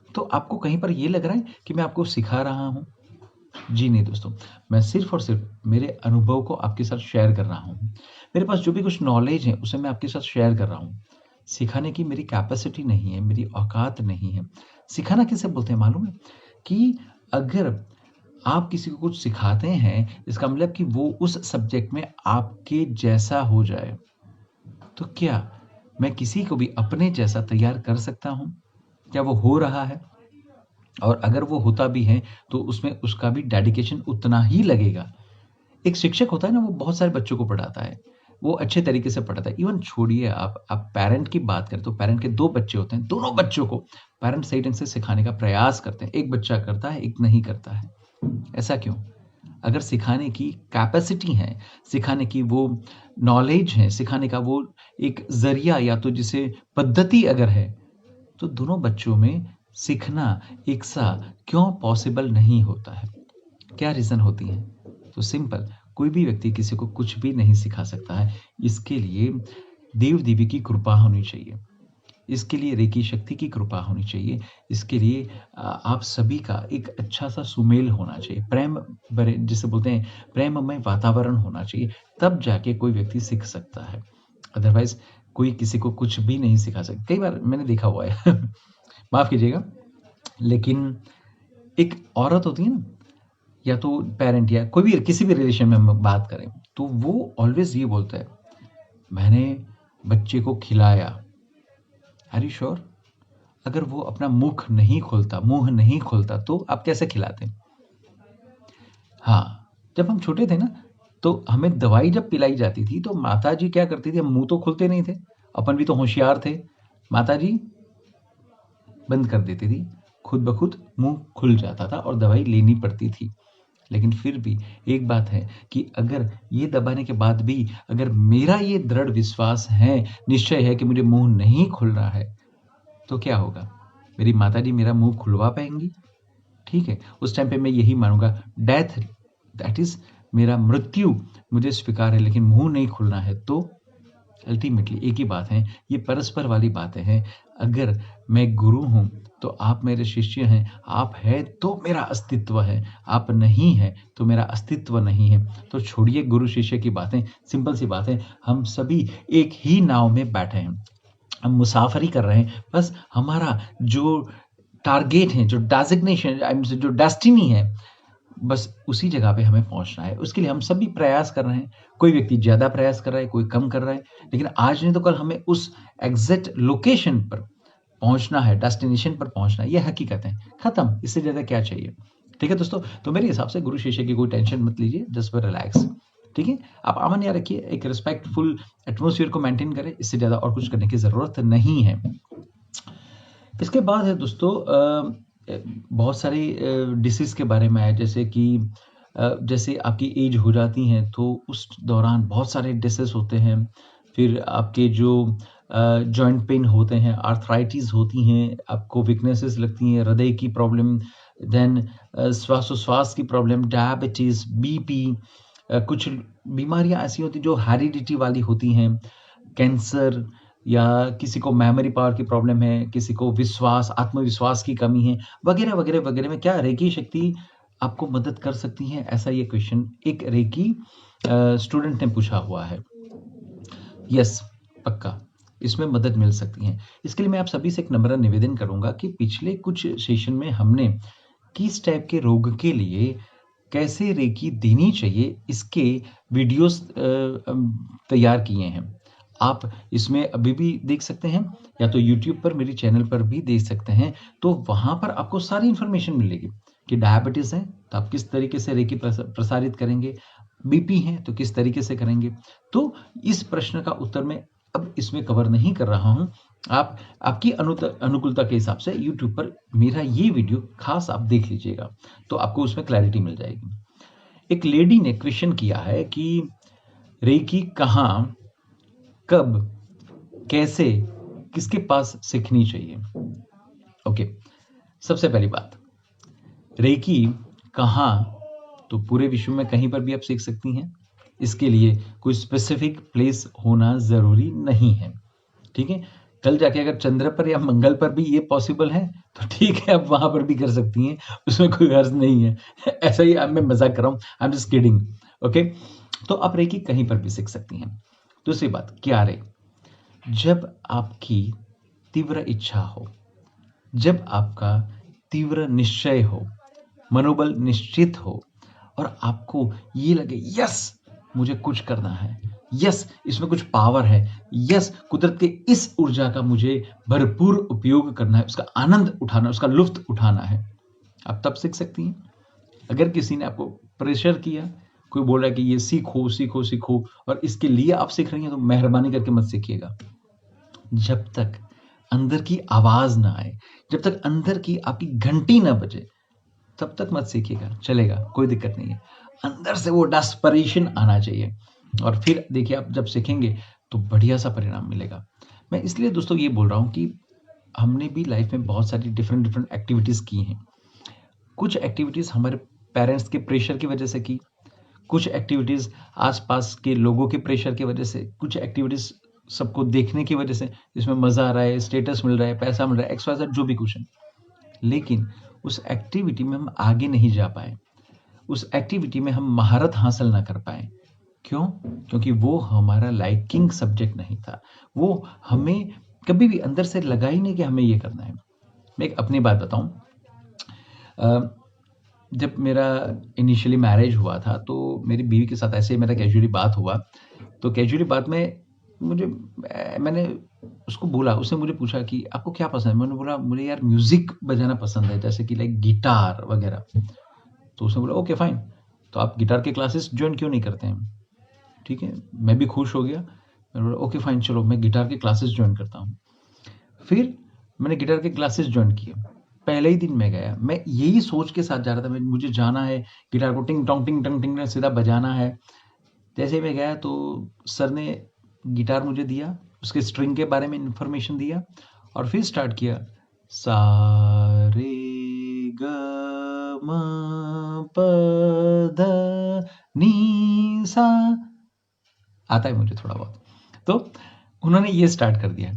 तो आपको कहीं पर ये लग रहा है कि मैं आपको सिखा रहा हूं? जी नहीं दोस्तों, मैं सिर्फ और सिर्फ मेरे अनुभव को आपके साथ शेयर कर रहा हूं। मेरे पास जो भी कुछ नॉलेज है उसे मैं आपके साथ शेयर कर रहा हूं। सिखाने की मेरी कैपेसिटी नहीं है, मेरी औकात नहीं है। सिखाना किसे बोलते हैं मालूम है? कि अगर आप किसी को कुछ सिखाते हैं, इसका मतलब कि वो उस सब्जेक्ट में आपके जैसा हो जाए। तो क्या मैं किसी को भी अपने जैसा तैयार कर सकता हूं? क्या वो हो रहा है? और अगर वो होता भी है तो उसमें उसका भी डेडिकेशन उतना ही लगेगा। एक शिक्षक होता है ना, वो बहुत सारे बच्चों को पढ़ाता है, वो अच्छे तरीके से पढ़ाता है। इवन छोड़िए, आप पेरेंट की बात करें तो पेरेंट के 2 बच्चे होते हैं, दोनों बच्चों को पेरेंट सही ढंग से सिखाने का प्रयास करते हैं। एक बच्चा करता है, एक नहीं करता है। ऐसा क्यों? अगर सिखाने की कैपेसिटी है, सिखाने की वो नॉलेज है, सिखाने का वो एक जरिया या तो जिसे पद्धति अगर है, तो दोनों बच्चों में सीखना एक सा क्यों पॉसिबल नहीं होता है? क्या रीजन होती है? तो सिंपल, कोई भी व्यक्ति किसी को कुछ भी नहीं सिखा सकता है। इसके लिए देव देवी की कृपा होनी चाहिए, इसके लिए रेकी शक्ति की कृपा होनी चाहिए, इसके लिए आप सभी का एक अच्छा सा सुमेल होना चाहिए, प्रेम भरे, जिसे बोलते हैं प्रेममय वातावरण होना चाहिए, तब जाके कोई व्यक्ति सीख सकता है। अदरवाइज कोई किसी को कुछ भी नहीं सिखा सकता। कई बार मैंने देखा हुआ है माफ कीजिएगा, लेकिन एक औरत होती है ना, या तो पेरेंट या कोई भी किसी भी रिलेशन में हम बात करें, तो वो ऑलवेज ये बोलता है, मैंने बच्चे को खिलाया, आर यू श्योर? अगर वो अपना मुंह नहीं खोलता तो आप कैसे खिलाते? हाँ, जब हम छोटे थे ना, तो हमें दवाई जब पिलाई जाती थी तो माता जी क्या करती थी, हम मुंह तो खोलते नहीं थे, अपन भी तो होशियार थे। माता जी बंद कर देती थी, खुद ब खुद मुंह खुल जाता था और दवाई लेनी पड़ती थी। लेकिन फिर भी एक बात है कि अगर ये दबाने के बाद भी अगर मेरा ये दृढ़ विश्वास है, निश्चय है कि मुझे मुंह नहीं खुल रहा है, तो क्या होगा? मेरी माताजी मेरा मुंह खुलवा पाएंगी? ठीक है, उस टाइम पे मैं यही मानूंगा, डेथ, दैट इज मेरा मृत्यु मुझे स्वीकार है, लेकिन मुंह नहीं खुलना है। तो अल्टीमेटली एक ही बात है, ये परस्पर वाली बातें हैं। अगर मैं गुरु हूं तो आप मेरे शिष्य हैं, आप है तो मेरा अस्तित्व है, आप नहीं है तो मेरा अस्तित्व नहीं है। तो छोड़िए गुरु शिष्य की बातें, सिंपल सी बात है, हम सभी एक ही नाव में बैठे हैं, हम मुसाफरी कर रहे हैं। बस हमारा जो टारगेट है, जो डेजिग्नेशन, जो डेस्टिनी है, बस उसी जगह पे हमें पहुंचना है। उसके लिए हम सभी प्रयास कर रहे हैं। कोई व्यक्ति ज्यादा प्रयास कर रहा है, कोई कम कर रहा है, लेकिन आज नहीं तो कल हमें उस एग्जैक्ट लोकेशन पर पहुंचना है, डेस्टिनेशन पर पहुंचना है। ये हकीकत है, खत्म, इससे ज्यादा क्या चाहिए? ठीक है दोस्तों, तो मेरे हिसाब से गुरु शिष्य की कोई टेंशन मत लीजिए, जस्ट रिलैक्स। ठीक है, आप अमन याद रखिए, एक रिस्पेक्टफुल एटमोसफियर को मेंटेन करें, इससे ज्यादा और कुछ करने की जरूरत नहीं है। इसके बाद है दोस्तों बहुत सारी डिसीज के बारे में है, जैसे कि जैसे आपकी एज हो जाती है तो उस दौरान बहुत सारे डिसीज होते हैं। फिर आपके जो जॉइंट पेन होते हैं, आर्थराइटिस होती हैं, आपको वीकनेसेस लगती हैं, हृदय की प्रॉब्लम, देन श्वासोश्वास की प्रॉब्लम, डायबिटीज, बीपी, कुछ बीमारियां ऐसी होती जो हेरिडिटी वाली होती हैं, कैंसर, या किसी को मेमोरी पावर की प्रॉब्लम है, किसी को आत्मविश्वास की कमी है, वगैरह वगैरह वगैरह में क्या रेकी शक्ति आपको मदद कर सकती है? ऐसा ये क्वेश्चन एक रेकी स्टूडेंट ने पूछा हुआ है। यस, पक्का इसमें मदद मिल सकती है। इसके लिए मैं आप सभी से एक नम्र निवेदन करूंगा कि पिछले कुछ सेशन में हमने किस टाइप के रोग के लिए कैसे रेकी देनी चाहिए, इसके वीडियोस तैयार किए हैं। आप इसमें अभी भी देख सकते हैं, या तो YouTube पर मेरे चैनल पर भी देख सकते हैं। तो वहां पर आपको सारी इंफॉर्मेशन मिलेगी कि डायबिटीज है तो आप किस तरीके से रेकी प्रसारित करेंगे, बीपी है तो किस तरीके से करेंगे। तो इस प्रश्न का उत्तर मैं अब इसमें कवर नहीं कर रहा हूं। आप आपकी अनुकूलता के हिसाब से YouTube पर मेरा ये वीडियो खास आप देख लीजिएगा, तो आपको उसमें क्लैरिटी मिल जाएगी। एक लेडी ने क्वेश्चन किया है कि रेकी कहाँ, कब, कैसे, किसके पास सीखनी चाहिए? ओके, सबसे पहली बात, रेकी कहाँ, तो पूरे विश्व में कहीं पर भी आप सीख सकती हैं। इसके लिए कोई स्पेसिफिक प्लेस होना जरूरी नहीं है। ठीक है, कल जाके अगर चंद्र पर या मंगल पर भी ये पॉसिबल है तो ठीक है, आप वहां पर भी कर सकती हैं, उसमें कोई हर्ज नहीं है। ऐसा ही मैं मजाक कर रहा हूँ, I am just kidding. Okay, तो आप रेकी कहीं पर भी सीख सकती हैं। दूसरी बात, क्या रे, जब आपकी तीव्र इच्छा हो, जब आपका तीव्र निश्चय हो, मनोबल निश्चित हो, और आपको ये लगे यस मुझे कुछ करना है, यस इसमें कुछ पावर है, यस कुदरत के इस ऊर्जा का मुझे भरपूर उपयोग करना है, उसका आनंद उठाना, उसका लुत्फ उठाना है, आप तब सीख सकती हैं। अगर किसी ने आपको प्रेशर किया, कोई बोल रहा है कि ये सीखो सीखो सीखो और इसके लिए आप सीख रही हैं, तो मेहरबानी करके मत सीखिएगा। जब तक अंदर की आवाज ना आए, जब तक अंदर की आपकी घंटी ना बजे, तब तक मत सीखिएगा, चलेगा, कोई दिक्कत नहीं है। अंदर से वो डेस्परेशन आना चाहिए, और फिर देखिए आप जब सीखेंगे तो बढ़िया सा परिणाम मिलेगा। मैं इसलिए दोस्तों ये बोल रहा हूँ कि हमने भी लाइफ में बहुत सारी डिफरेंट डिफरेंट एक्टिविटीज की हैं। कुछ एक्टिविटीज हमारे पेरेंट्स के प्रेशर की वजह से की, कुछ एक्टिविटीज आसपास के लोगों के प्रेशर की वजह से, कुछ एक्टिविटीज सबको देखने की वजह से, जिसमें मजा आ रहा है, स्टेटस मिल रहा है, पैसा मिल रहा है, XYZ जो भी कुछ है, लेकिन उस एक्टिविटी में हम आगे नहीं जा पाए, उस एक्टिविटी में हम महारत हासिल ना कर पाए। क्यों? क्योंकि वो हमारा लाइकिंग सब्जेक्ट नहीं था, वो हमें कभी भी अंदर से लगा ही नहीं कि हमें ये करना है। मैं एक अपनी बात बताऊं, जब मेरा इनिशियली मैरिज हुआ था तो मेरी बीवी के साथ ऐसे मेरा कैजुअली बात हुआ, तो कैजुअली बात में मैंने उसको बोला, उसने मुझे पूछा कि आपको क्या पसंद है? मैंने बोला मुझे यार म्यूज़िक बजाना पसंद है, जैसे कि लाइक गिटार वगैरह। तो उसने बोला ओके फाइन, तो आप गिटार के क्लासेस जॉइन क्यों नहीं करते हैं? ठीक है, मैं भी खुश हो गया। मैंने बोला ओके फाइन, चलो मैं गिटार के क्लासेस जॉइन करता हूँ। फिर मैंने गिटार के क्लासेस जॉइन किए। पहले ही दिन मैं गया, मैं यही सोच के साथ जा रहा था, मुझे जाना है, गिटार को टिंग टोंग टिंग टंग टिंग सीधा बजाना है। जैसे ही मैं गया तो सर ने गिटार मुझे दिया, उसके स्ट्रिंग के बारे में इंफॉर्मेशन दिया और फिर स्टार्ट किया, सा रे ग म प ध नी सा। आता है मुझे थोड़ा बहुत। तो उन्होंने ये स्टार्ट कर दिया।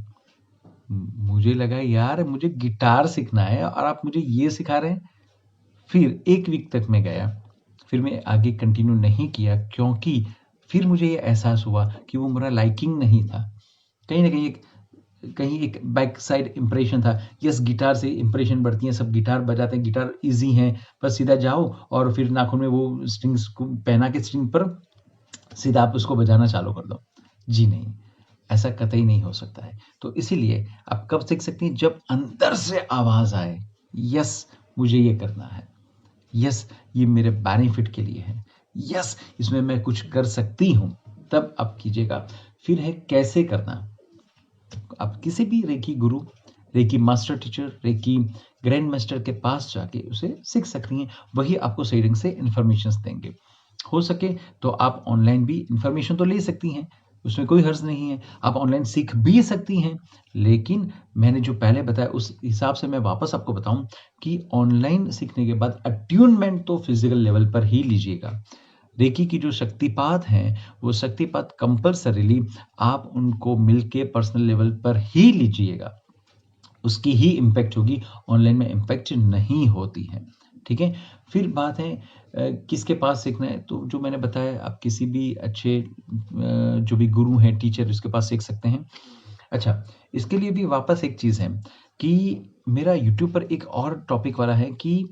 मुझे लगा यार मुझे गिटार सीखना है और आप मुझे ये सिखा रहे हैं। फिर 1 वीक तक मैं गया, फिर मैं आगे कंटिन्यू नहीं किया क्योंकि फिर मुझे ये एहसास हुआ कि वो मेरा लाइकिंग नहीं था। कहीं एक बैक साइड इंप्रेशन था। यस, गिटार से इंप्रेशन बढ़ती है, सब गिटार बजाते हैं, गिटार ईज़ी है, बस सीधा जाओ और फिर नाखून में वो स्ट्रिंग्स को पहना के स्ट्रिंग पर सीधा आप उसको बजाना चालू कर दो। जी नहीं, ऐसा कतई नहीं हो सकता है। तो इसीलिए आप कब सीख सकती हैं? जब अंदर से आवाज़ आए, यस मुझे ये करना है, यस ये मेरे बेनिफिट के लिए है, यस इसमें मैं कुछ कर सकती हूँ, तब आप कीजिएगा। फिर है कैसे करना। आप किसी भी रेकी गुरु, reiki master teacher, reiki grand master के पास जाके उसे सीख सकती हैं। वही आपको सही ढंग से इन्फॉर्मेशंस देंगे। हो सके तो आप ऑनलाइन भी इन्फॉर्मेशन तो ले सकती हैं, उसमें कोई हर्ज नहीं है। आप ऑनलाइन सीख भी सकती हैं, लेकिन मैंने जो पहले बताया उस हिसाब से मैं वापस आपको बताऊं कि ऑनलाइन सीखने के बाद अट्यूनमेंट तो फिजिकल लेवल पर ही लीजिएगा। रेकी की जो शक्तिपात हैं, वो शक्तिपात कंपल्सरीली आप उनको मिलके पर्सनल लेवल पर ही लीजिएगा। उसकी ही इम्पैक्ट होगी, ऑनलाइन में इम्पैक्ट नहीं होती है। ठीक है? फिर बात है किसके पास सीखना है, तो जो मैंने बताया आप किसी भी अच्छे जो भी गुरु हैं, टीचर, उसके पास सीख सकते हैं। अच्छा, इसके लिए भी वापस एक चीज़ है कि मेरा यूट्यूब पर एक और टॉपिक वाला है कि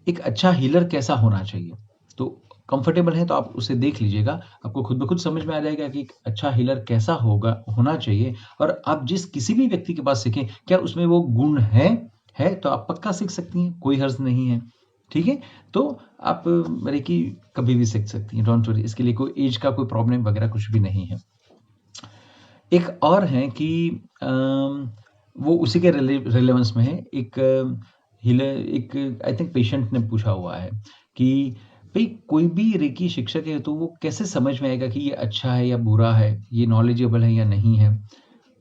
एक अच्छा हीलर कैसा होना चाहिए। तो कंफर्टेबल है तो आप उसे देख लीजिएगा, आपको खुद ब खुद समझ में आ जाएगा कि एक अच्छा हीलर कैसा होना चाहिए। और आप जिस किसी भी व्यक्ति के पास सीखें, क्या उसमें वो गुण है तो आप पक्का सीख सकती हैं, कोई हर्ज नहीं है। ठीक है? तो आप रेकी कभी भी सीख सकती हैं, डोंट वरी, इसके लिए कोई एज का कोई प्रॉब्लम वगैरह कुछ भी नहीं है। एक और है कि वो उसी के रिलेवेंस में है। एक हीलर, एक आई थिंक पेशेंट ने पूछा हुआ है कि भाई कोई भी रेकी शिक्षक है तो वो कैसे समझ में आएगा कि ये अच्छा है या बुरा है, ये नॉलेजेबल है या नहीं है।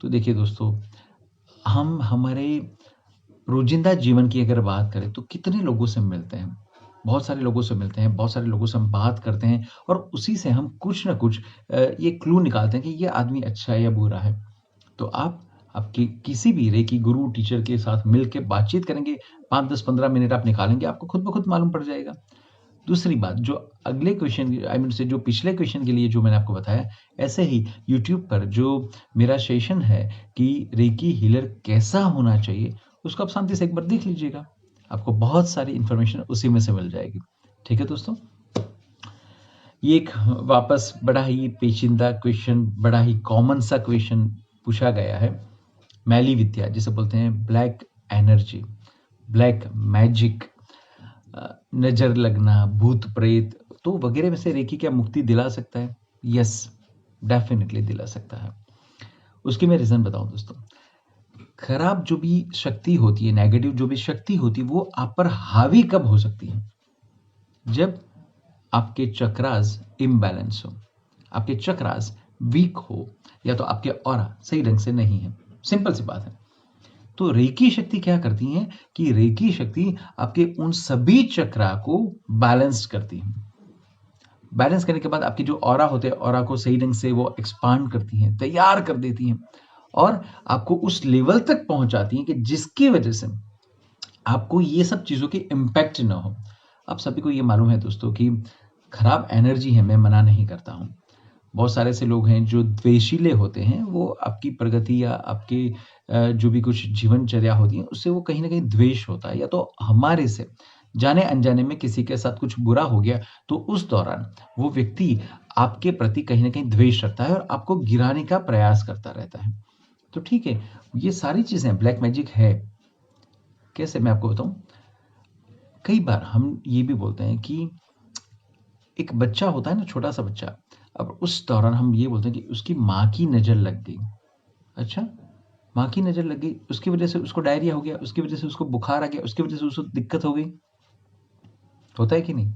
तो देखिए दोस्तों, हम हमारे रोजिंदा जीवन की अगर बात करें तो कितने लोगों से मिलते हैं, बहुत सारे लोगों से मिलते हैं, बहुत सारे लोगों से हम बात करते हैं और उसी से हम कुछ ना कुछ ये क्लू निकालते हैं कि ये आदमी अच्छा है या बुरा है। तो आप आपकी किसी भी रेकी गुरु टीचर के साथ मिलके बातचीत करेंगे, 5, 10, 15 मिनट आप निकालेंगे, आपको खुद ब खुद मालूम पड़ जाएगा। दूसरी बात, जो अगले क्वेश्चन आई मीन से जो पिछले क्वेश्चन के लिए जो मैंने आपको बताया, ऐसे ही यूट्यूब पर जो मेरा सेशन है कि रेकी हीलर कैसा होना चाहिए, उसको आप शांति से एक बार देख लीजिएगा। आपको बहुत सारी इंफॉर्मेशन उसी में से मिल जाएगी। ठीक है दोस्तों? ये एक वापस बड़ा ही पेचीदा क्वेश्चन, बड़ा ही कॉमन सा क्वेश्चन पूछा गया है। मैली विद्या जिसे बोलते हैं, ब्लैक एनर्जी, ब्लैक मैजिक, नजर लगना, भूत प्रेत, तो वगैरह में से रेकी क्या मुक्ति दिला सकता है? यस, डेफिनेटली दिला सकता है। उसकी मैं रीजन बताऊं दोस्तों। खराब जो भी शक्ति होती है, नेगेटिव जो भी शक्ति होती है, वो आप पर हावी कब हो सकती है? जब आपके चक्रास इम्बैलेंस हो, आपके चक्रास वीक हो, या तो आपके ऑरा सही ढंग से नहीं है। सिंपल सी बात है। तो रेकी शक्ति क्या करती है कि रेकी शक्ति आपके उन सभी चक्रा को बैलेंस करती है। बैलेंस करने के बाद आपकी जो ऑरा होते हैं, ऑरा को सही ढंग से वो एक्सपांड करती हैं, तैयार कर देती हैं और आपको उस लेवल तक पहुंचाती हैं कि जिसकी वजह से आपको ये सब चीज़ों की इम्पैक्ट ना हो। आप सभी को ये मालूम है दोस्तों कि खराब एनर्जी है, मैं मना नहीं करता हूँ। बहुत सारे ऐसे लोग हैं जो द्वेषीले होते हैं, वो आपकी प्रगति या आपके जो भी कुछ जीवनचर्या होती है उससे वो कहीं ना कहीं द्वेष होता है, या तो हमारे से जाने अनजाने में किसी के साथ कुछ बुरा हो गया, तो उस दौरान वो व्यक्ति आपके प्रति कहीं न कहीं द्वेष रखता है और आपको गिराने का प्रयास करता रहता है। तो ठीक है, ये सारी चीज़ें ब्लैक मैजिक है। कैसे मैं आपको बताऊँ? कई बार हम ये भी बोलते हैं कि एक बच्चा होता है ना, छोटा-सा बच्चा, अब उस दौरान हम ये बोलते हैं कि उसकी माँ की नज़र लग गई। अच्छा, माँ की नज़र लग गई, उसकी वज़ह से उसको डायरिया हो गया, उसकी वज़ह से उसको बुखार आ गया, उसकी वज़ह से उसको दिक्कत हो गई। होता है कि नहीं?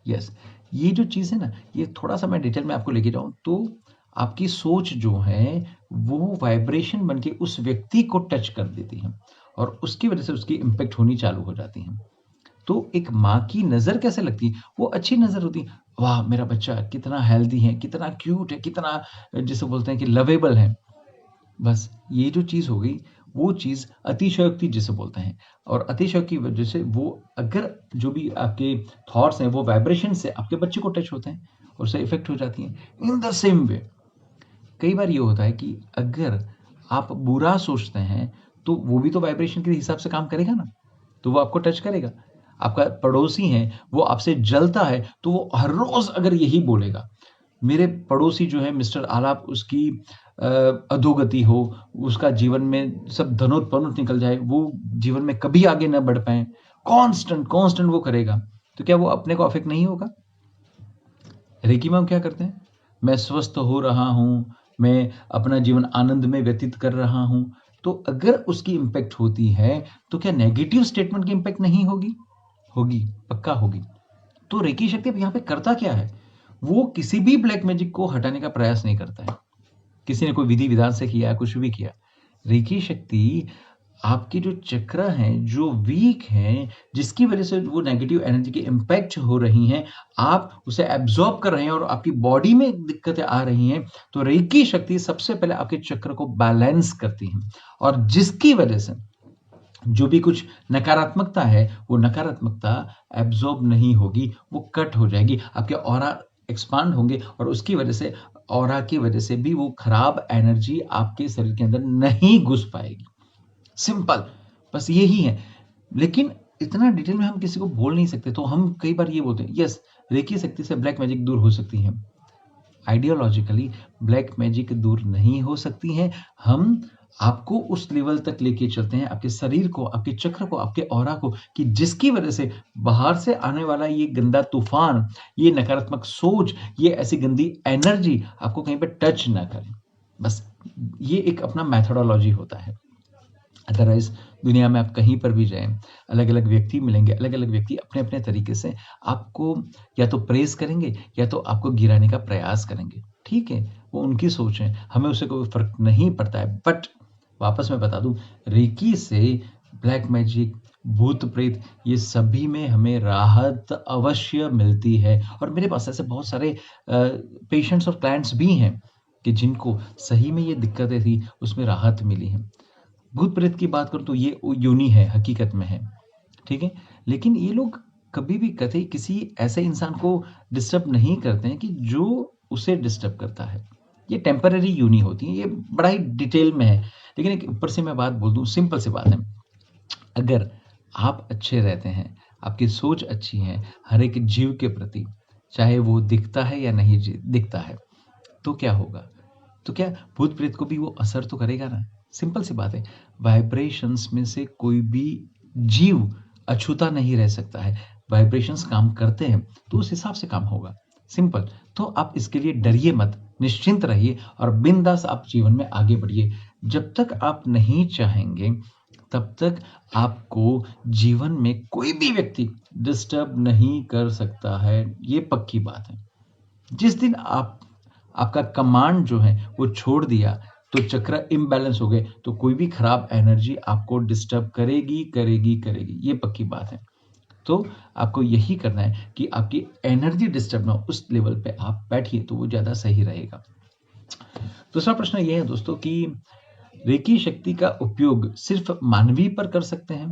यस। ये जो चीज़ है ना, ये थोड़ा-सा मैं डिटेल में आपको लेके जाऊँ तो आपकी सोच जो है, वो वाइब्रेशन बन के उस व्यक्ति को टच कर देती है और उसकी वज़ह से उसकी इम्पैक्ट होनी चालू हो जाती है। तो एक माँ की नज़र कैसे लगती है? वो अच्छी नज़र होती है। वाह! मेरा बच्चा कितना हेल्दी है, कितना क्यूट है, कितना जिसे बोलते हैं कि लवेबल है। बस ये जो चीज़ हो गई, वो चीज़ अतिशयोक्ति जिसे बोलते हैं और अतिशयोक्ति की वजह से वो अगर जो भी आपके थॉट्स हैं, वो वाइब्रेशन से आपके बच्चे को टच होते हैं और उससे इफ़ेक्ट हो जाती हैं। इन द सेम वे कई बार ये होता है कि अगर आप बुरा सोचते हैं, तो वो भी तो वाइब्रेशन के हिसाब से काम करेगा ना, तो वो आपको टच करेगा। आपका पड़ोसी है, वो आपसे जलता है, तो वो हर रोज़ अगर यही बोलेगा, मेरे पड़ोसी जो है मिस्टर आलाप उसकी अ, अधोगति हो, उसका जीवन में सब धनोत-पनोत निकल जाए, वो जीवन में कभी आगे ना बढ़ पाएँ, कांस्टेंट वो करेगा, तो क्या वो अपने को अफ़ेक्ट नहीं होगा? रेकी मैम क्या करते हैं? मैं स्वस्थ हो रहा हूँ, मैं अपना जीवन आनंद में व्यतीत कर रहा हूँ, तो अगर उसकी इम्पैक्ट होती है, तो क्या नेगेटिव स्टेटमेंट की इम्पैक्ट नहीं होगी? होगी, पक्का होगी। तो रेकी शक्ति अब यहाँ पे करता क्या है? वो किसी भी ब्लैक मैजिक को हटाने का प्रयास नहीं करता है। किसी ने कोई विधि-विधान से किया, कुछ भी किया। रेकी शक्ति आपके जो चक्र हैं, जो वीक हैं, जिसकी वज़ह से वो नेगेटिव एनर्जी की इम्पैक्ट हो रही हैं, आप उसे एब्ज़ॉर्ब कर रहे हैं और आपकी बॉडी में दिक्कतें आ रही हैं, तो रेकी शक्ति सबसे पहले आपके चक्र को बैलेंस करती है और जिसकी वज़ह से जो भी कुछ नकारात्मकता है, वो नकारात्मकता एब्ज़ॉर्ब नहीं होगी, वो कट हो जाएगी। आपके ऑरा एक्सपांड होंगे और उसकी वज़ह से ऑरा की वज़ह से भी वो खराब एनर्जी आपके शरीर के अंदर नहीं घुस पाएगी। सिंपल, बस यही है। लेकिन इतना डिटेल में हम किसी को बोल नहीं सकते, तो हम कई बार ये बोलते हैं, यस, रेकी शक्ति से ब्लैक मैजिक दूर हो सकती है। आइडियोलॉजिकली ब्लैक मैजिक दूर नहीं हो सकती हैं। हम आपको उस लेवल तक लेके चलते हैं, आपके शरीर को, आपके चक्र को, आपके ऑरा को कि जिसकी वज़ह से बाहर से आने वाला ये गंदा तूफ़ान, ये नकारात्मक सोच, ये ऐसी गंदी एनर्जी आपको कहीं पे टच ना करे। बस ये एक अपना मेथोडोलॉजी होता है। अदरवाइज़ दुनिया में आप कहीं पर भी जाएँ, अलग-अलग व्यक्ति मिलेंगे, अलग-अलग व्यक्ति अपने-अपने तरीके से आपको या तो प्रेज़ करेंगे या तो आपको गिराने का प्रयास करेंगे। ठीक है, वो उनकी सोच है, हमें उससे कोई फ़र्क नहीं पड़ता है। बट वापस मैं बता दूँ, रेकी से ब्लैक मैजिक, भूत-प्रेत ये सभी में हमें राहत अवश्य मिलती है और मेरे पास ऐसे बहुत सारे पेशेंट्स और क्लाइंट्स भी हैं कि जिनको सही में ये दिक्कतें थी, उसमें राहत मिली है। भूत प्रेत की बात करूँ तो ये यूनी है, हकीकत में है, ठीक है? लेकिन ये लोग कभी भी कतई किसी ऐसे इंसान को डिस्टर्ब नहीं करते हैं कि जो उसे डिस्टर्ब करता है। ये टेम्परेरी यूनी होती है, ये बड़ा ही डिटेल में है। लेकिन एक ऊपर से मैं बात बोल दूँ, सिंपल सी बात है। अगर आप अच्छे रहते हैं, आपकी सोच अच्छी है, हर एक जीव के प्रति, चाहे वो दिखता है या नहीं दिखता है, तो क्या होगा? तो क्या भूत-प्रेत को भी वो असर तो करेगा ना? सिंपल सी बात है। वाइब्रेशंस में से कोई भी जीव अछूता नहीं रह सकता है। वाइब्रेशंस काम करते हैं, तो उस हिसाब से काम होगा। सिंपल। तो आप इसके लिए डरिए मत, निश्चिंत रहिए और बिंदास आप जीवन में आगे बढ़िए। जब तक आप नहीं चाहेंगे, तब तक आपको जीवन में कोई भी व्यक्ति डिस्टर्ब नहीं कर सकता है। ये पक्की बात है। जिस दिन आपका कमांड जो है वो छोड़ दिया तो चक्र इम्बैलेंस हो गए तो कोई भी खराब एनर्जी आपको डिस्टर्ब करेगी ये पक्की बात है। तो आपको यही करना है कि आपकी एनर्जी डिस्टर्ब ना हो, उस लेवल पे आप बैठिए तो वो ज़्यादा सही रहेगा। दूसरा प्रश्न ये है दोस्तों कि रेकी शक्ति का उपयोग सिर्फ मानवीय पर कर सकते हैं?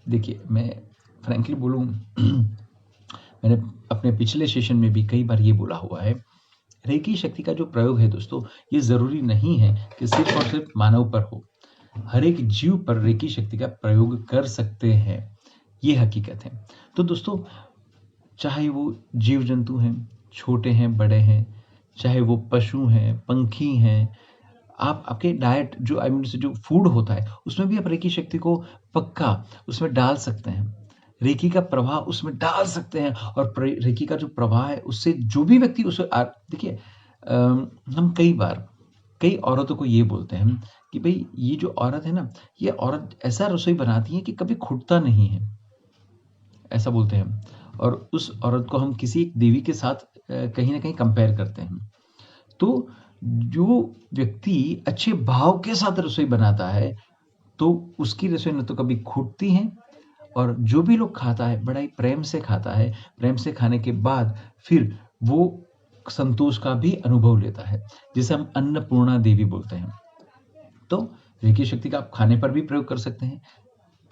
देखिए, मैं फ्रैंकली बोलूँ मैंने अपने पिछले सेशन में भी कई बार ये बोला हुआ है, रेकी शक्ति का जो प्रयोग है दोस्तों, ये ज़रूरी नहीं है कि सिर्फ़ और सिर्फ़ मानव पर हो। हर एक जीव पर रेकी शक्ति का प्रयोग कर सकते हैं। ये हकीकत है। तो दोस्तों, चाहे वो जीव जंतु हैं, छोटे हैं, बड़े हैं, चाहे वो पशु हैं, पंखी हैं, आप आपके डाइट जो आई मीन से जो फूड होता है, उसमें भी आप रेकी शक्ति को पक्का उसमें डाल सकते हैं। रेकी का प्रभाव उसमें डाल सकते हैं, और रेकी का जो प्रभाव है उससे जो भी व्यक्ति उसे देखिए, हम कई बार कई औरतों को ये बोलते हैं कि भाई ये जो औरत है ना, ये औरत ऐसा रसोई बनाती है कि कभी खुटता नहीं है, ऐसा बोलते हैं। और उस औरत को हम किसी एक देवी के साथ कहीं ना कहीं कंपेयर करते हैं। तो जो व्यक्ति अच्छे भाव के साथ रसोई बनाता है, तो उसकी रसोई न तो कभी खूटती है, और जो भी लोग खाता है बड़ा ही प्रेम से खाता है। प्रेम से खाने के बाद फिर वो संतोष का भी अनुभव लेता है, जिसे हम अन्नपूर्णा देवी बोलते हैं। तो रेकी शक्ति का आप खाने पर भी प्रयोग कर सकते हैं,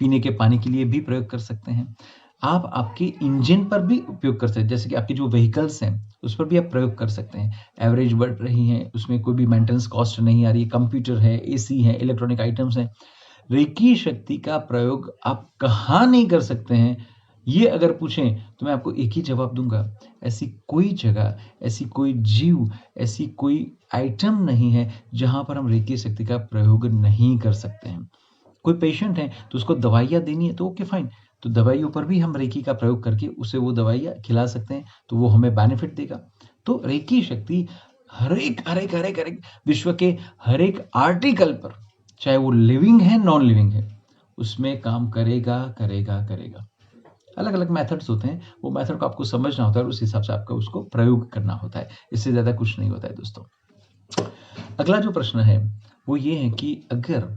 पीने के पानी के लिए भी प्रयोग कर सकते हैं, आप आपके इंजन पर भी उपयोग कर सकते हैं, जैसे कि आपकी जो व्हीकल्स हैं उस पर भी आप प्रयोग कर सकते हैं। एवरेज बढ़ रही है, उसमें कोई भी मेंटेनेंस कॉस्ट नहीं आ रही है, कंप्यूटर है, एसी है, इलेक्ट्रॉनिक आइटम्स हैं, रेकी शक्ति का प्रयोग आप कहाँ नहीं कर सकते हैं, ये अगर पूछें तो मैं आपको एक ही जवाब दूंगा, ऐसी कोई जगह, ऐसी कोई जीव, ऐसी कोई आइटम नहीं है जहां पर हम रेकी शक्ति का प्रयोग नहीं कर सकते हैं। कोई पेशेंट है तो उसको दवाइयाँ देनी है तो ओके फाइन, तो दवाइयों पर भी हम रेकी का प्रयोग करके उसे वो दवाइयाँ खिला सकते हैं, तो वो हमें बेनिफिट देगा। तो रेकी शक्ति हर एक विश्व के हर एक आर्टिकल पर, चाहे वो लिविंग है नॉन लिविंग है, उसमें काम करेगा करेगा करेगा। अलग अलग मेथड्स होते हैं, वो मेथड को आपको समझना होता है और उस हिसाब से आपका उसको प्रयोग करना होता है, इससे ज्यादा कुछ नहीं होता है दोस्तों। अगला जो प्रश्न है वो ये है कि अगर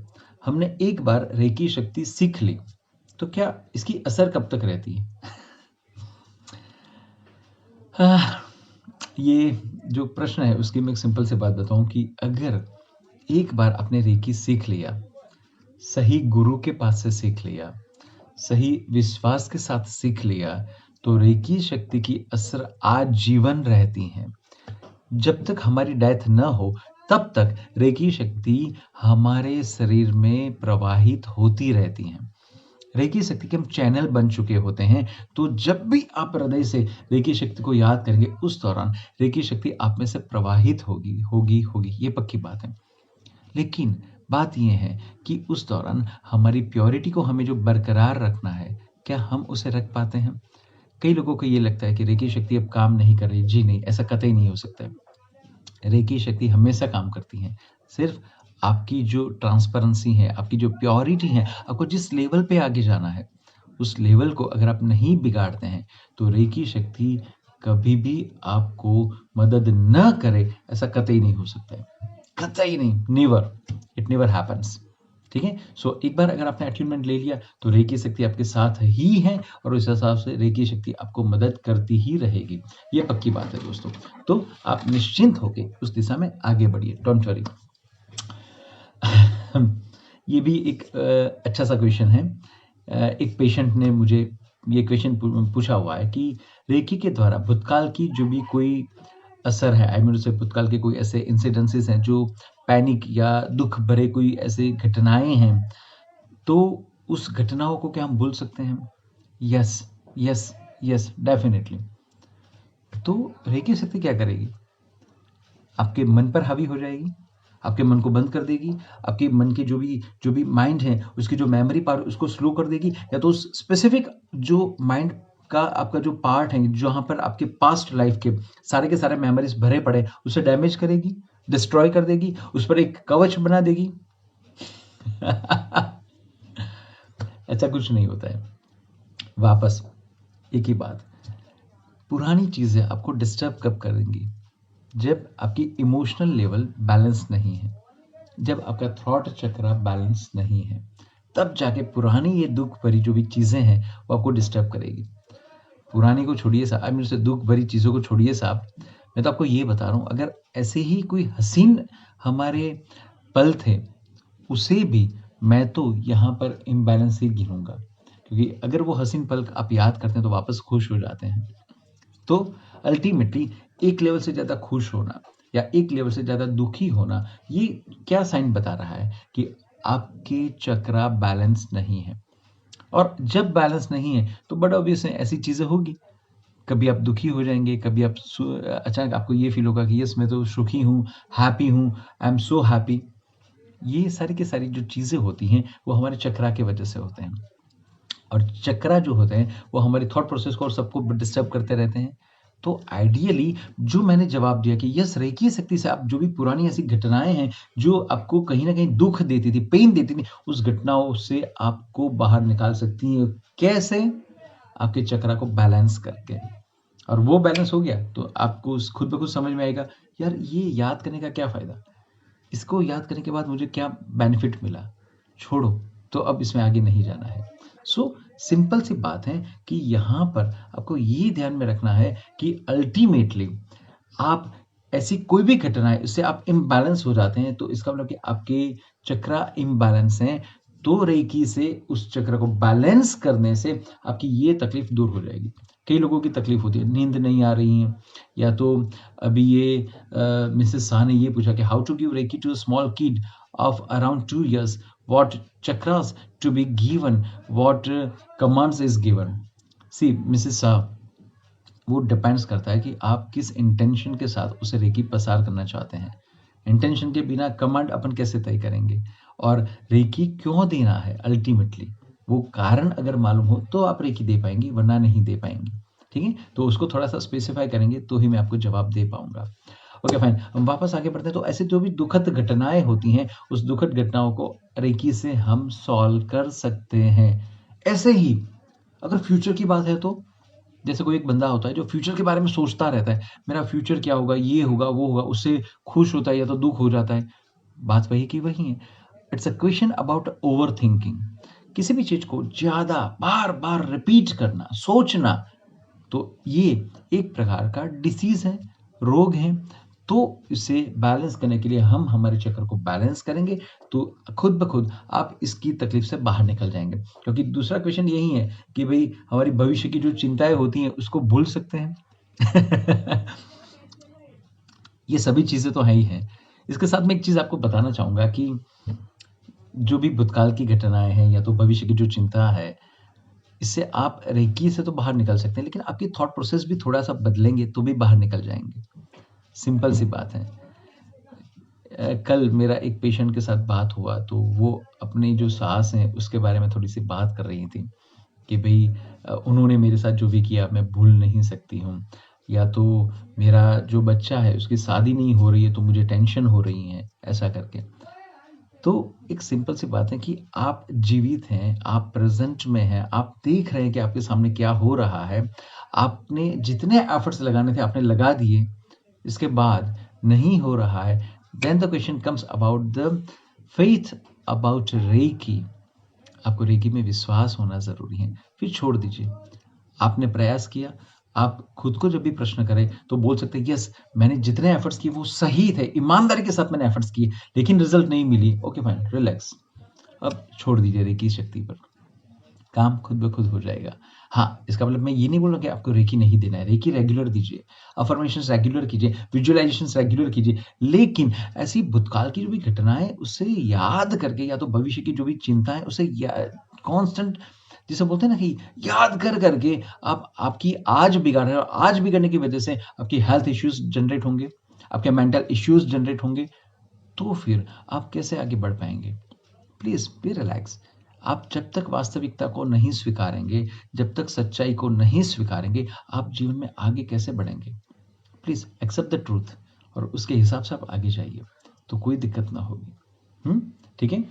हमने एक बार रेकी शक्ति सीख ली तो क्या इसकी असर कब तक रहती है? ये जो प्रश्न है उसकी मैं एक सिंपल सी बात बताऊं कि अगर एक बार आपने रेकी सीख लिया, सही गुरु के पास से सीख लिया, सही विश्वास के साथ सीख लिया, तो रेकी शक्ति की असर आजीवन रहती है। जब तक हमारी डेथ न हो तब तक रेकी शक्ति हमारे शरीर में प्रवाहित होती रहती है। रेकी शक्ति के हम चैनल बन चुके होते हैं, तो जब भी आप हृदय से रेकी शक्ति को याद करेंगे उस दौरान रेकी शक्ति आप में से प्रवाहित होगी होगी होगी, ये पक्की बात है। लेकिन बात यह है कि उस दौरान हमारी प्योरिटी को हमें जो बरकरार रखना है, क्या हम उसे रख पाते हैं? कई लोगों को ये लगता है कि रेकी शक्ति अब काम नहीं कर रही। जी नहीं, ऐसा कतई नहीं हो सकता है। रेकी शक्ति हमेशा काम करती है। सिर्फ आपकी जो ट्रांसपेरेंसी है, आपकी जो प्योरिटी है, आपको जिस लेवल पे आगे जाना है, उस लेवल को अगर आप नहीं बिगाड़ते हैं तो रेकी शक्ति कभी भी आपको मदद न करे, ऐसा कतई नहीं हो सकता है। कतई नहीं, नेवर, इट नेवर हैपेंस। ठीक है। सो एक बार अगर आपने अट्यूनमेंट ले लिया तो रेकी शक्ति आपके साथ ही है, और उस हिसाब से रेकी शक्ति आपको मदद करती ही रहेगी, ये पक्की बात है दोस्तों। तो आप निश्चिंत होके उस दिशा में आगे बढ़िए, डोंट वरी। ये भी एक अच्छा सा क्वेश्चन है। एक पेशेंट ने मुझे ये क्वेश्चन पूछा हुआ है कि रेकी के द्वारा भूतकाल की जो भी कोई असर है, आई मीन से भूतकाल के कोई ऐसे इंसिडेंसेस हैं जो पैनिक या दुख भरे कोई ऐसे घटनाएं हैं, तो उस घटनाओं को क्या हम भूल सकते हैं? Yes, yes, yes, definitely. तो रेकी शक्ति क्या करेगी? आपके मन पर हावी हो जाएगी, आपके मन को बंद कर देगी, आपके मन के जो भी माइंड है उसकी जो मेमोरी पावर उसको स्लो कर देगी, या तो उस स्पेसिफिक जो माइंड का आपका जो पार्ट है जहां पर आपके पास्ट लाइफ के सारे मेमोरीज भरे पड़े, उसे डैमेज करेगी, डिस्ट्रॉय कर देगी, उस पर एक कवच बना देगी। ऐसा कुछ नहीं होता है। वापस एक ही बात, पुरानी चीजें आपको डिस्टर्ब कब करेंगी? जब आपकी इमोशनल लेवल बैलेंस नहीं है, जब आपका थॉट चक्र बैलेंस नहीं है, तब जाके पुरानी ये दुख भरी जो भी चीजें हैं वो आपको डिस्टर्ब करेगी। पुरानी को छोड़िए साहब, आई मीन से दुख भरी चीजों को छोड़िए साहब, मैं तो आपको ये बता रहा हूँ, अगर ऐसे ही कोई हसीन हमारे पल थे, उसे भी मैं तो यहाँ पर इम्बैलेंस ही गिनूंगा, क्योंकि अगर वो हसीन पल आप याद करते हैं तो वापस खुश हो जाते हैं। तो अल्टीमेटली एक लेवल से ज्यादा खुश होना या एक लेवल से ज्यादा दुखी होना, ये क्या साइन बता रहा है? कि आपके चक्रा बैलेंस नहीं है। और जब बैलेंस नहीं है तो बड़ा ऑब्वियस है ऐसी चीज़ें होगी। कभी आप दुखी हो जाएँगे, कभी आप अचानक आपको ये फ़ील होगा कि यस मैं तो सुखी हूँ, हैप्पी हूँ, आई एम सो हैप्पी। ये सारी की सारी जो चीज़ें होती हैं, वो हमारे चक्रा की वजह से होते हैं। और चक्रा जो होते हैं, वो हमारे थॉट प्रोसेस को और सबको डिस्टर्ब करते रहते हैं। तो आइडियली जो मैंने जवाब दिया कि यस रेकी शक्ति से आप जो भी पुरानी ऐसी घटनाएँ हैं, जो आपको कहीं न कहीं दुःख देती थी, पेन देती थी, उस घटनाओं से आपको बाहर निकाल सकती हैं। कैसे? आपके चक्रा को बैलेंस करके। और वो बैलेंस हो गया तो आपको खुद ब खुद समझ में आएगा, यार ये याद करने का क्या फ़ायदा? इसको याद करने के बाद मुझे क्या बेनिफिट मिला? छोड़ो, तो अब इसमें आगे नहीं जाना है। सो सिंपल सी बात है कि यहाँ पर आपको ये ध्यान में रखना है कि अल्टीमेटली आप ऐसी कोई भी घटना है, उससे आप इम्बैलेंस हो जाते हैं, तो इसका मतलब कि आपके चक्रा इम्बैलेंस हैं, तो रेकी से उस चक्र को बैलेंस करने से आपकी ये तकलीफ दूर हो जाएगी। कई लोगों की तकलीफ होती है, नींद नहीं आ रही है या तो अभी ये मिसेस शाह ने ये पूछा कि how to give reiki to a small kid of around 2 years, what chakras to be given, what commands is given. See Mrs Shah, वो डिपेंड्स करता है कि आप किस इंटेंशन के साथ उसे रेकी पसार करना चाहते हैं। इंटेंशन के बिना कमांड अपन कैसे तय करेंगे और रेकी क्यों देना है अल्टीमेटली, वो कारण अगर मालूम हो तो आप रेकी दे पाएंगी, वरना नहीं दे पाएंगी। ठीक है, तो उसको थोड़ा सा स्पेसिफाई करेंगे तो ही मैं आपको जवाब दे पाऊंगा। ओके फाइन, हम वापस आगे बढ़ते हैं। तो ऐसे जो भी दुखद घटनाएं होती हैं, उस दुखद घटनाओं को रेकी से हम सॉल्व कर सकते हैं। ऐसे ही अगर फ्यूचर की बात है तो जैसे कोई एक बंदा होता है जो फ्यूचर के बारे में सोचता रहता है, मेरा फ्यूचर क्या होगा, ये होगा, वो होगा, उससे खुश होता है या तो दुःख हो जाता है। बात वही की वही है। It's a question about overthinking. किसी भी चीज़ को ज़्यादा बार-बार रिपीट करना, सोचना, तो ये एक प्रकार का डिसीज़ है, रोग है। तो इसे बैलेंस करने के लिए हम हमारे चक्र को बैलेंस करेंगे, तो खुद ब खुद आप इसकी तकलीफ से बाहर निकल जाएँगे। क्योंकि दूसरा क्वेश्चन यही है कि भई हमारी भविष्य की जो चिंताएँ होती हैं, उसको भूल सकते हैं? ये सभी चीज़ें तो हैं ही हैं। इसके साथ मैं एक चीज़ आपको बताना चाहूँगा कि जो भी भूतकाल की घटनाएँ हैं या तो भविष्य की जो चिंता है, इससे आप रेकी से तो बाहर निकल सकते हैं, लेकिन आपकी थॉट प्रोसेस भी थोड़ा-सा बदलेंगे, तो भी बाहर निकल जाएँगे। सिंपल सी बात है। कल मेरा एक पेशेंट के साथ बात हुआ, तो वो अपनी जो सास हैं, उसके बारे में थोड़ी-सी बात कर रही थी कि भई उन्होंने मेरे साथ जो भी किया, मैं भूल नहीं सकती हूँ। या तो मेरा जो बच्चा है, उसकी शादी नहीं हो रही है, तो मुझे टेंशन हो रही है, ऐसा करके। तो एक सिंपल सी बात है कि आप जीवित हैं, आप प्रेज़ेंट में हैं, आप देख रहे हैं कि आपके सामने क्या हो रहा है। आपने जितने एफर्ट्स लगाने थे, आपने लगा दिए। इसके बाद नहीं हो रहा है, then the question comes about the faith about reiki. आपको रेकी में विश्वास होना ज़रूरी है, फिर छोड़ दीजिए। आपने प्रयास किया, आप खुद को जब भी प्रश्न करें तो बोल सकते हैं यस मैंने जितने एफर्ट्स किए वो सही थे, ईमानदारी के साथ मैंने एफर्ट्स किए, लेकिन रिजल्ट नहीं मिली। Okay fine, relax. अब छोड़ दीजिए रेकी शक्ति पर, काम खुद ब खुद हो जाएगा। हाँ, इसका मतलब मैं ये नहीं बोल रहा कि आपको रेकी नहीं देना है, रेकी रेगुलर दीजिए, अफ़र्मेशंस रेगुलर कीजिए, विजुअलाइज़ेशंस रेगुलर कीजिए। लेकिन ऐसी भूतकाल की जो भी घटनाएँ उससे याद करके या तो भविष्य की जो भी चिंता है उससे या कांस्टेंट, जिसे बोलते हैं ना कि याद कर करके आप आपकी आज बिगाड़ रहे हैं और आज बिगड़ने की वजह से आपकी हेल्थ इश्यूज़ जनरेट होंगे, आपके मेंटल इश्यूज़ जनरेट होंगे, तो फिर आप कैसे आगे बढ़ पाएँगे? Please be relax. आप जब तक वास्तविकता को नहीं स्वीकारेंगे, जब तक सच्चाई को नहीं स्वीकारेंगे, आप जीवन में आगे कैसे बढ़ेंगे? प्लीज़ एक्सेप्ट द ट्रुथ और उसके हिसाब से आप आगे जाइए, तो कोई दिक्कत ना होगी। ठीक है?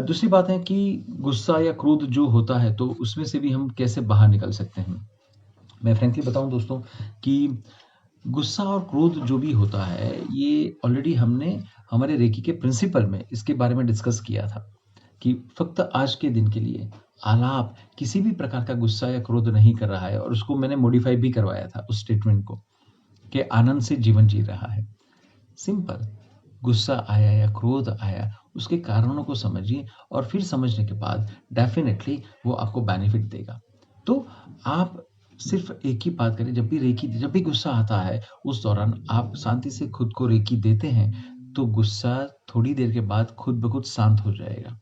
दूसरी बात है कि गुस्सा या क्रोध जो होता है, तो उसमें से भी हम कैसे बाहर निकल सकते हैं? मैं फ्रैंकली बताऊँ दोस्तों कि गुस्सा और क्रोध जो भी होता है, ये ऑलरेडी हमने हमारे रेकी के प्रिंसिपल में इसके बारे में डिस्कस किया था कि फक्त आज के दिन के लिए आलाप किसी भी प्रकार का गुस्सा या क्रोध नहीं कर रहा है, और उसको मैंने मॉडिफाई भी करवाया था उस स्टेटमेंट को कि आनंद से जीवन जी रहा है। सिंपल, गुस्सा आया या क्रोध आया, उसके कारणों को समझिए और फिर समझने के बाद डेफ़िनेटली वो आपको बेनिफिट देगा। तो आप सिर्फ़ एक ही बात करें, जब भी गुस्सा आता है, उस दौरान आप शांति से खुद को रेकी देते हैं, तो गुस्सा थोड़ी देर के बाद खुद ब खुद शांत हो जाएगा,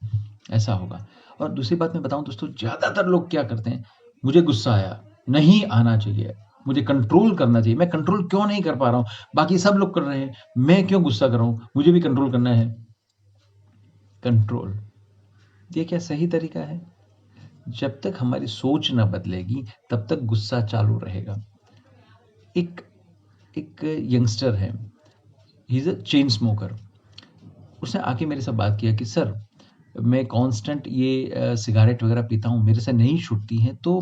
ऐसा होगा। और दूसरी बात मैं बताऊं दोस्तों, ज्यादातर लोग क्या करते हैं, मुझे गुस्सा आया, नहीं आना चाहिए, मुझे कंट्रोल करना चाहिए, मैं कंट्रोल क्यों नहीं कर पा रहा हूं, बाकी सब लोग कर रहे हैं, मैं क्यों गुस्सा कर रहा हूं, मुझे भी कंट्रोल करना है। कंट्रोल, ये क्या सही तरीका है? जब तक हमारी सोच ना बदलेगी तब तक गुस्सा चालू रहेगा। एक एक यंगस्टर है, he is a chain smoker. उसने आके मेरे से बात किया कि सर, मैं कांस्टेंट ये सिगारेट वगैरह पीता हूँ, मेरे से नहीं छूटती हैं, तो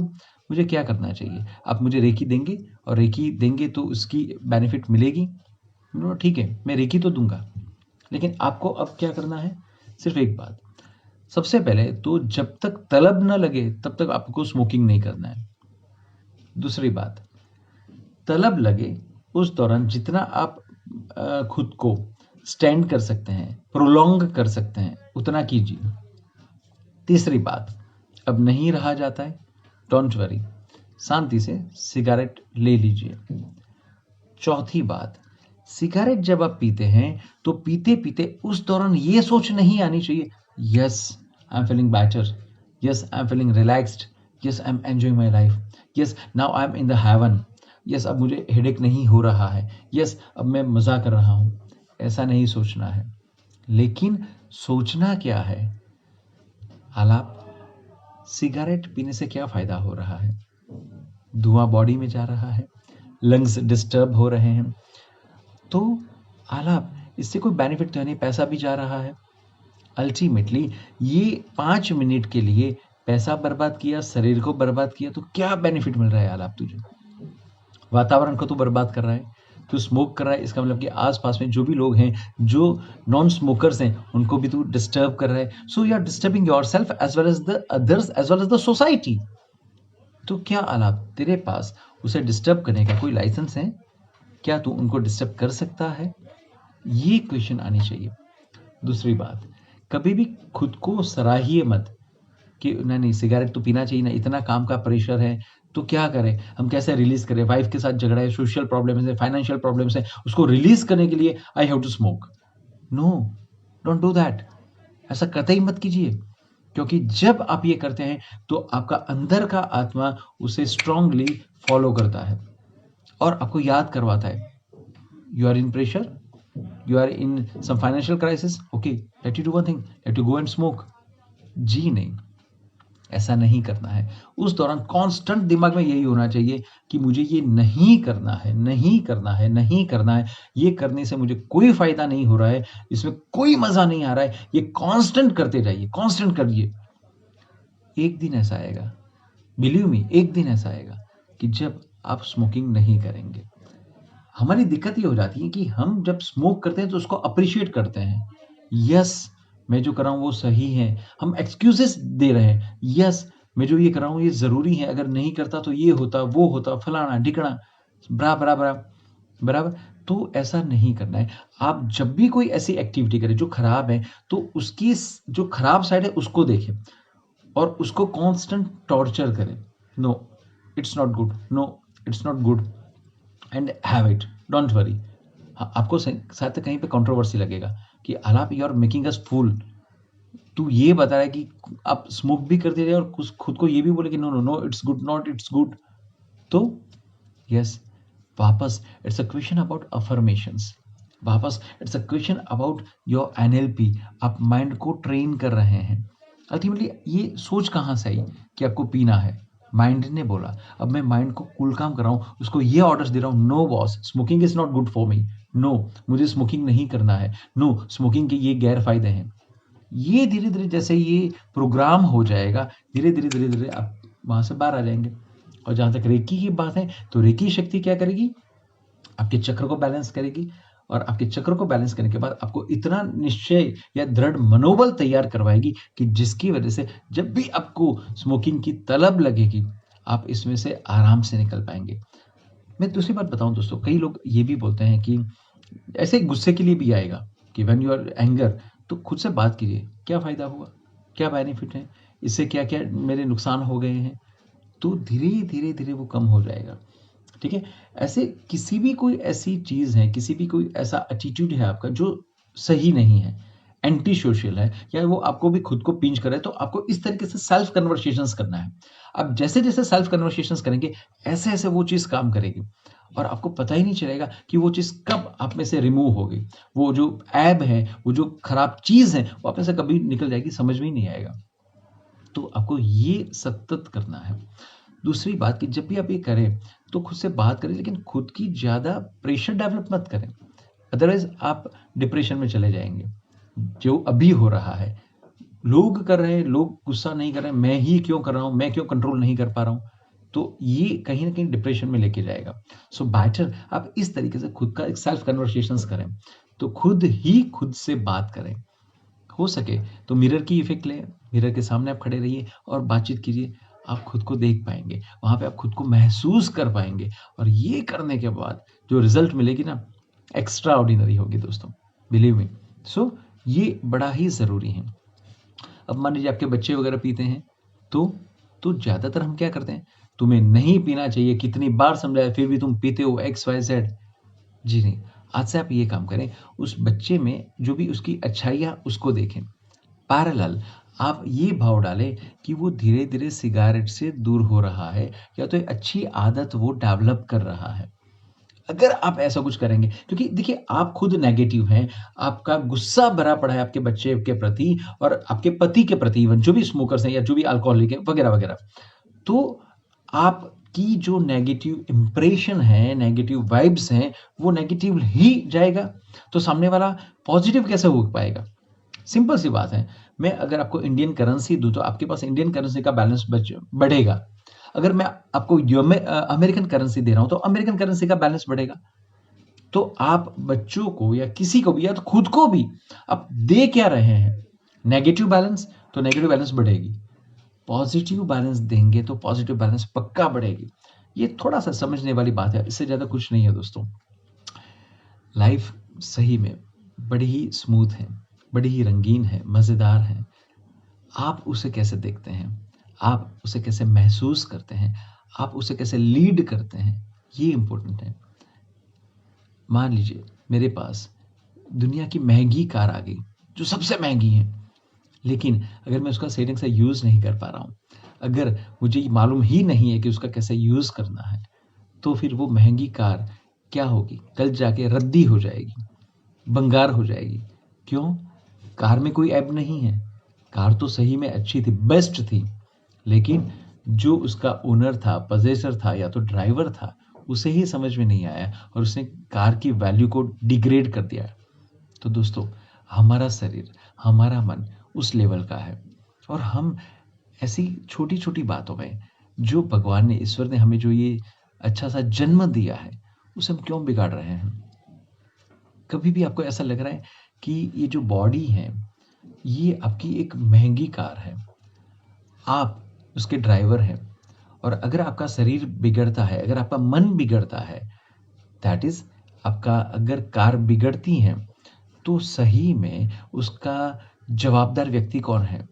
मुझे क्या करना चाहिए? आप मुझे रेकी देंगे, और रेकी देंगे तो उसकी बेनिफिट मिलेगी। ठीक है, मैं रेकी तो दूंगा, लेकिन आपको अब क्या करना है? सिर्फ एक बात, सबसे पहले तो जब तक तलब ना लगे तब तक आपको स्मोकिंग नहीं करना है। दूसरी बात, तलब लगे उस दौरान जितना आप खुद को स्टैंड कर सकते हैं, प्रोलॉन्ग कर सकते हैं, उतना कीजिए। तीसरी बात, अब नहीं रहा जाता है, डोंट वरी, शांति से सिगरेट ले लीजिए। चौथी बात, सिगरेट जब आप पीते हैं तो पीते पीते उस दौरान ये सोच नहीं आनी चाहिए, yes I am feeling better, yes I am feeling relaxed, yes I am enjoying my life, yes now I am in the haven, yes अब मुझे हेडेक नहीं हो रहा है, यस अब मैं मजा कर रहा हूं। ऐसा नहीं सोचना है। लेकिन सोचना क्या है, आलाप, सिगरेट पीने से क्या फायदा हो रहा है? धुआं बॉडी में जा रहा है, लंग्स डिस्टर्ब हो रहे हैं, तो आलाप, इससे कोई बेनिफिट तो नहीं, पैसा भी जा रहा है। अल्टीमेटली ये 5 मिनट के लिए पैसा बर्बाद किया, शरीर को बर्बाद किया, तो क्या बेनिफिट मिल रहा है आलाप तुझे? वातावरण को तो बर्बाद कर रहा है, तू स्मोक कर रहा है, इसका मतलब कि आसपास में जो भी लोग हैं, जो नॉन स्मोकर्स हैं, उनको भी तू डिस्टर्ब कर रहा है। So you are disturbing yourself as well as the others as well as the society. तो क्या आलाप, तेरे पास उसे डिस्टर्ब करने का कोई लाइसेंस है? क्या तू उनको डिस्टर्ब कर सकता है? ये क्वेश्चन आनी चाहिए। दूसरी बात, कभी भी खुद को सराहिए मत कि नहीं नहीं सिगरेट तो पीना चाहिए ना, इतना काम का प्रेशर है, तो क्या करें, हम कैसे रिलीज करें, वाइफ के साथ झगड़ा है, सोशल प्रॉब्लम्स है, फाइनेंशियल प्रॉब्लम्स है, उसको रिलीज करने के लिए I have to smoke. No, don't do that. ऐसा कतई मत कीजिए, क्योंकि जब आप ये करते हैं तो आपका अंदर का आत्मा उसे स्ट्रांगली फॉलो करता है और आपको याद करवाता है, you are in pressure, you are in some financial crisis, okay, let you do one thing, let you go and smoke। जी नहीं, ऐसा नहीं करना है। उस दौरान कांस्टेंट दिमाग में यही होना चाहिए कि मुझे ये नहीं करना है, नहीं करना है, नहीं करना है, ये करने से मुझे कोई फायदा नहीं हो रहा है, इसमें कोई मजा नहीं आ रहा है, ये कांस्टेंट करते जाइए, कांस्टेंट करिए। एक दिन ऐसा आएगा, बिलीव मी, एक दिन ऐसा आएगा कि जब आप स्मोकिंग नहीं करेंगे। हमारी दिक्कत ये हो जाती है कि हम जब स्मोक करते हैं तो उसको अप्रिशिएट करते हैं, यस मैं जो कर रहा हूं वो सही है, हम एक्सक्यूजेस दे रहे हैं, यस मैं जो ये कर रहा हूं ये जरूरी है, अगर नहीं करता तो ये होता, वो होता, फलाना ढिकना, बराबर बराबर बराबर। तो ऐसा नहीं करना है। आप जब भी कोई ऐसी एक्टिविटी करें जो खराब है, तो उसकी जो खराब साइड है उसको देखें और उसको कांस्टेंट टॉर्चर करें। No it's not good, no it's not good, and have it, don't worry. हाँ, आपको शायद कहीं पे कंट्रोवर्सी लगेगा कि Alaap you are making us fool, तू ये बता रहा है कि आप स्मोक भी करते रहे और खुद को ये भी बोले कि no no no it's good, not it's good. तो यस, वापस it's a question about affirmations, वापस it's a question about your NLP. आप माइंड को ट्रेन कर रहे हैं। अल्टीमेटली ये सोच कहाँ से आई कि आपको पीना है? माइंड ने बोला। अब मैं माइंड को कूल काम कर रहा हूँ, उसको ये ऑर्डर्स दे रहा हूँ, no boss smoking is not good for me, no मुझे स्मोकिंग नहीं करना है, नो स्मोकिंग के ये गैर फायदे हैं। ये धीरे धीरे जैसे ये प्रोग्राम हो जाएगा, धीरे धीरे धीरे धीरे आप वहां से बाहर आ जाएंगे। और जहां तक रेकी की बात है, तो रेकी शक्ति क्या करेगी? आपके चक्र को बैलेंस करेगी, और आपके चक्र को बैलेंस करने के बाद आपको इतना निश्चय या दृढ़ मनोबल तैयार करवाएगी कि जिसकी वजह से जब भी आपको स्मोकिंग की तलब लगेगी, आप इसमें से आराम से निकल पाएंगे। मैं दूसरी बात बताऊं दोस्तों, कई लोग ये भी बोलते हैं कि ऐसे गुस्से के लिए भी आएगा कि व्हेन यू आर एंगर, तो खुद से बात कीजिए, क्या फायदा हुआ, क्या बेनिफिट है, इससे क्या क्या मेरे नुकसान हो गए हैं, तो धीरे धीरे धीरे वो कम हो जाएगा। ठीक है, ऐसे किसी भी कोई ऐसी चीज है, किसी भी कोई ऐसा एटीट्यूड है आपका जो सही नहीं है, एंटी सोशल है या वो आपको भी खुद को पिंच कर रहा है, तो आपको इस तरीके से सेल्फ कन्वर्सेशंस करना है। आप जैसे-जैसे सेल्फ कन्वर्सेशंस करेंगे, ऐसे-ऐसे वो चीज़ काम करेगी और आपको पता ही नहीं चलेगा कि वो चीज़ कब आप में से रिमूव हो गई। वो जो ऐब है, वो जो खराब चीज़ है, वो आप में से कभी निकल जाएगी, समझ में ही नहीं आएगा। तो आपको ये सतत करना है। दूसरी बात कि जब भी आप ये करें, तो खुद से बात करें, लेकिन खुद की ज़्यादा प्रेशर डेवलप मत करें। अदरवाइज़ आप डिप्रेशन में चले जाएँगे। जो अभी हो रहा है, लोग कर रहे हैं, लोग गुस्सा नहीं कर रहे हैं, मैं ही क्यों कर रहा हूँ, मैं क्यों कंट्रोल नहीं कर पा रहा हूँ? तो ये कहीं न कहीं डिप्रेशन में लेके जाएगा। सो बेटर आप इस तरीके से खुद का एक सेल्फ कन्वर्सेशंस करें। तो खुद ही खुद से बात करें। हो सके तो मिरर की इफ़ेक्ट लें, मिरर के सामने आप खड़े रहिए और बातचीत कीजिए। आप खुद को देख पाएँगे, वहाँ पे आप खुद को महसूस कर पाएँगे और ये करने के बाद जो रिज़ल्ट मिलेगी ना, एक्स्ट्रा ऑर्डिनरी होगी दोस्तों, बिलीव मी। सो ये बड़ा ही ज़रूरी है। अब मान लीजिए आपके बच्चे वगैरह पीते हैं, तो ज़्यादातर हम क्या करते हैं, तुम्हें नहीं पीना चाहिए, कितनी बार समझाया फिर भी तुम पीते हो एक्स, वाई, ज़ेड। जी नहीं, आज से आप ये काम करें, उस बच्चे में जो भी उसकी अच्छाइयाँ उसको देखें। पैरेलल आप ये भाव डालें कि वो धीरे-धीरे सिगारेट से दूर हो रहा है या तो एक अच्छी आदत वो डेवलप कर रहा है। अगर आप ऐसा कुछ करेंगे क्योंकि देखिए आप खुद नेगेटिव हैं, आपका गुस्सा भरा पड़ा है आपके बच्चे के प्रति और आपके पति के प्रति इवन जो भी स्मोकर्स हैं या जो भी अल्कोहलिक है वगैरह-वगैरह। तो आपकी जो नेगेटिव इंप्रेशन है, नेगेटिव वाइब्स हैं, वो नेगेटिव ही जाएगा, तो सामने वाला पॉजिटिव कैसे हो पाएगा? सिंपल सी बात है। मैं अगर आपको इंडियन करेंसी दूँ, तो आपके पास इंडियन करेंसी का बैलेंस बढ़ेगा। अगर मैं आपको अमेरिकन करेंसी दे रहा हूँ, तो अमेरिकन करेंसी का बैलेंस बढ़ेगा। तो आप बच्चों को या किसी को भी या तो खुद को भी आप दे क्या रहे हैं? नेगेटिव बैलेंस, तो नेगेटिव बैलेंस बढ़ेगी। पॉजिटिव बैलेंस देंगे, तो पॉजिटिव बैलेंस पक्का बढ़ेगी। ये थोड़ा-सा समझने वाली बात है, इससे ज़्यादा कुछ नहीं है दोस्तों। लाइफ सही में बड़ी ही स्मूथ है, बड़ी ही रंगीन है, मज़ेदार है। आप उसे कैसे देखते हैं? आप उसे कैसे महसूस करते हैं? आप उसे कैसे लीड करते हैं? ये इम्पोर्टेंट है। मान लीजिए मेरे पास दुनिया की महँगी कार आ गई, जो सबसे महँगी है, लेकिन अगर मैं उसका सही ढंग से यूज़ नहीं कर पा रहा हूँ, अगर मुझे ये मालूम ही नहीं है कि उसका कैसे यूज़ करना है, तो फिर वो महँगी कार क्या होगी? कल जाके रद्दी हो जाएगी, बंगार हो जाएगी। क्यों? कार में कोई ऐब नहीं है। कार तो सही में अच्छी थी, बेस्ट थी, लेकिन जो उसका ओनर था, पजेसर था या तो ड्राइवर था, उसे ही समझ में नहीं आया और उसने कार की वैल्यू को डिग्रेड कर दिया। तो दोस्तों, हमारा शरीर, हमारा मन उस लेवल का है और हम ऐसी छोटी-छोटी बातों में जो भगवान ने, ईश्वर ने हमें जो ये अच्छा-सा जन्म दिया है, उसे हम क्यों बिगाड़ रहे हैं? कभी भी आपको ऐसा लग रहा है कि ये जो बॉडी है, ये आपकी एक महँगी कार है, आप उसके ड्राइवर हैं और अगर आपका शरीर बिगड़ता है, अगर आपका मन बिगड़ता है, दैट इज़ आपका अगर कार बिगड़ती है, तो सही में उसका जवाबदार व्यक्ति कौन है?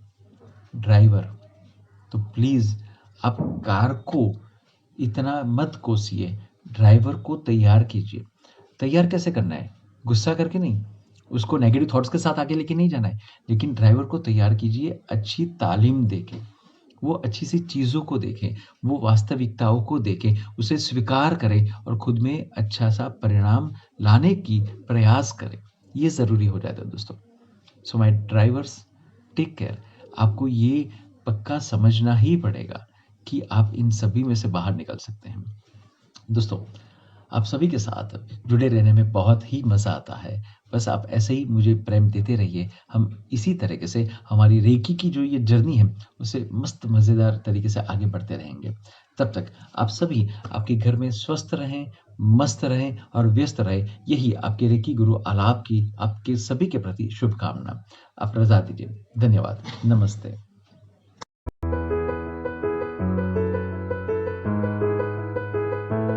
ड्राइवर। तो प्लीज़ आप कार को इतना मत कोसिए, ड्राइवर को तैयार कीजिए। तैयार कैसे करना है? गुस्सा करके नहीं, उसको नेगेटिव थॉट्स के साथ आगे लेके नहीं जाना है, लेकिन ड्राइवर को तैयार कीजिए अच्छी तालीम देके। वो अच्छी-सी चीज़ों को देखें, वो वास्तविकताओं को देखें, उसे स्वीकार करें और खुद में अच्छा-सा परिणाम लाने की प्रयास करें। ये ज़रूरी हो जाता है दोस्तों। So my drivers, take care. आपको ये पक्का समझना ही पड़ेगा कि आप इन सभी में से बाहर निकल सकते हैं। दोस्तों, आप सभी के साथ जुड़े रहने में बहुत ही मज़ा आता है। बस आप ऐसे ही मुझे प्रेम देते रहिए। हम इसी तरीके से हमारी रेकी की जो ये जर्नी है, उसे मस्त मज़ेदार तरीके से आगे बढ़ते रहेंगे। तब तक आप सभी आपके घर में स्वस्थ रहें, मस्त रहें और व्यस्त रहें। यही आपके रेकी गुरु आलाप की आपके सभी के प्रति शुभकामना। आप रज़ा दीजिए। धन्यवाद। नमस्ते।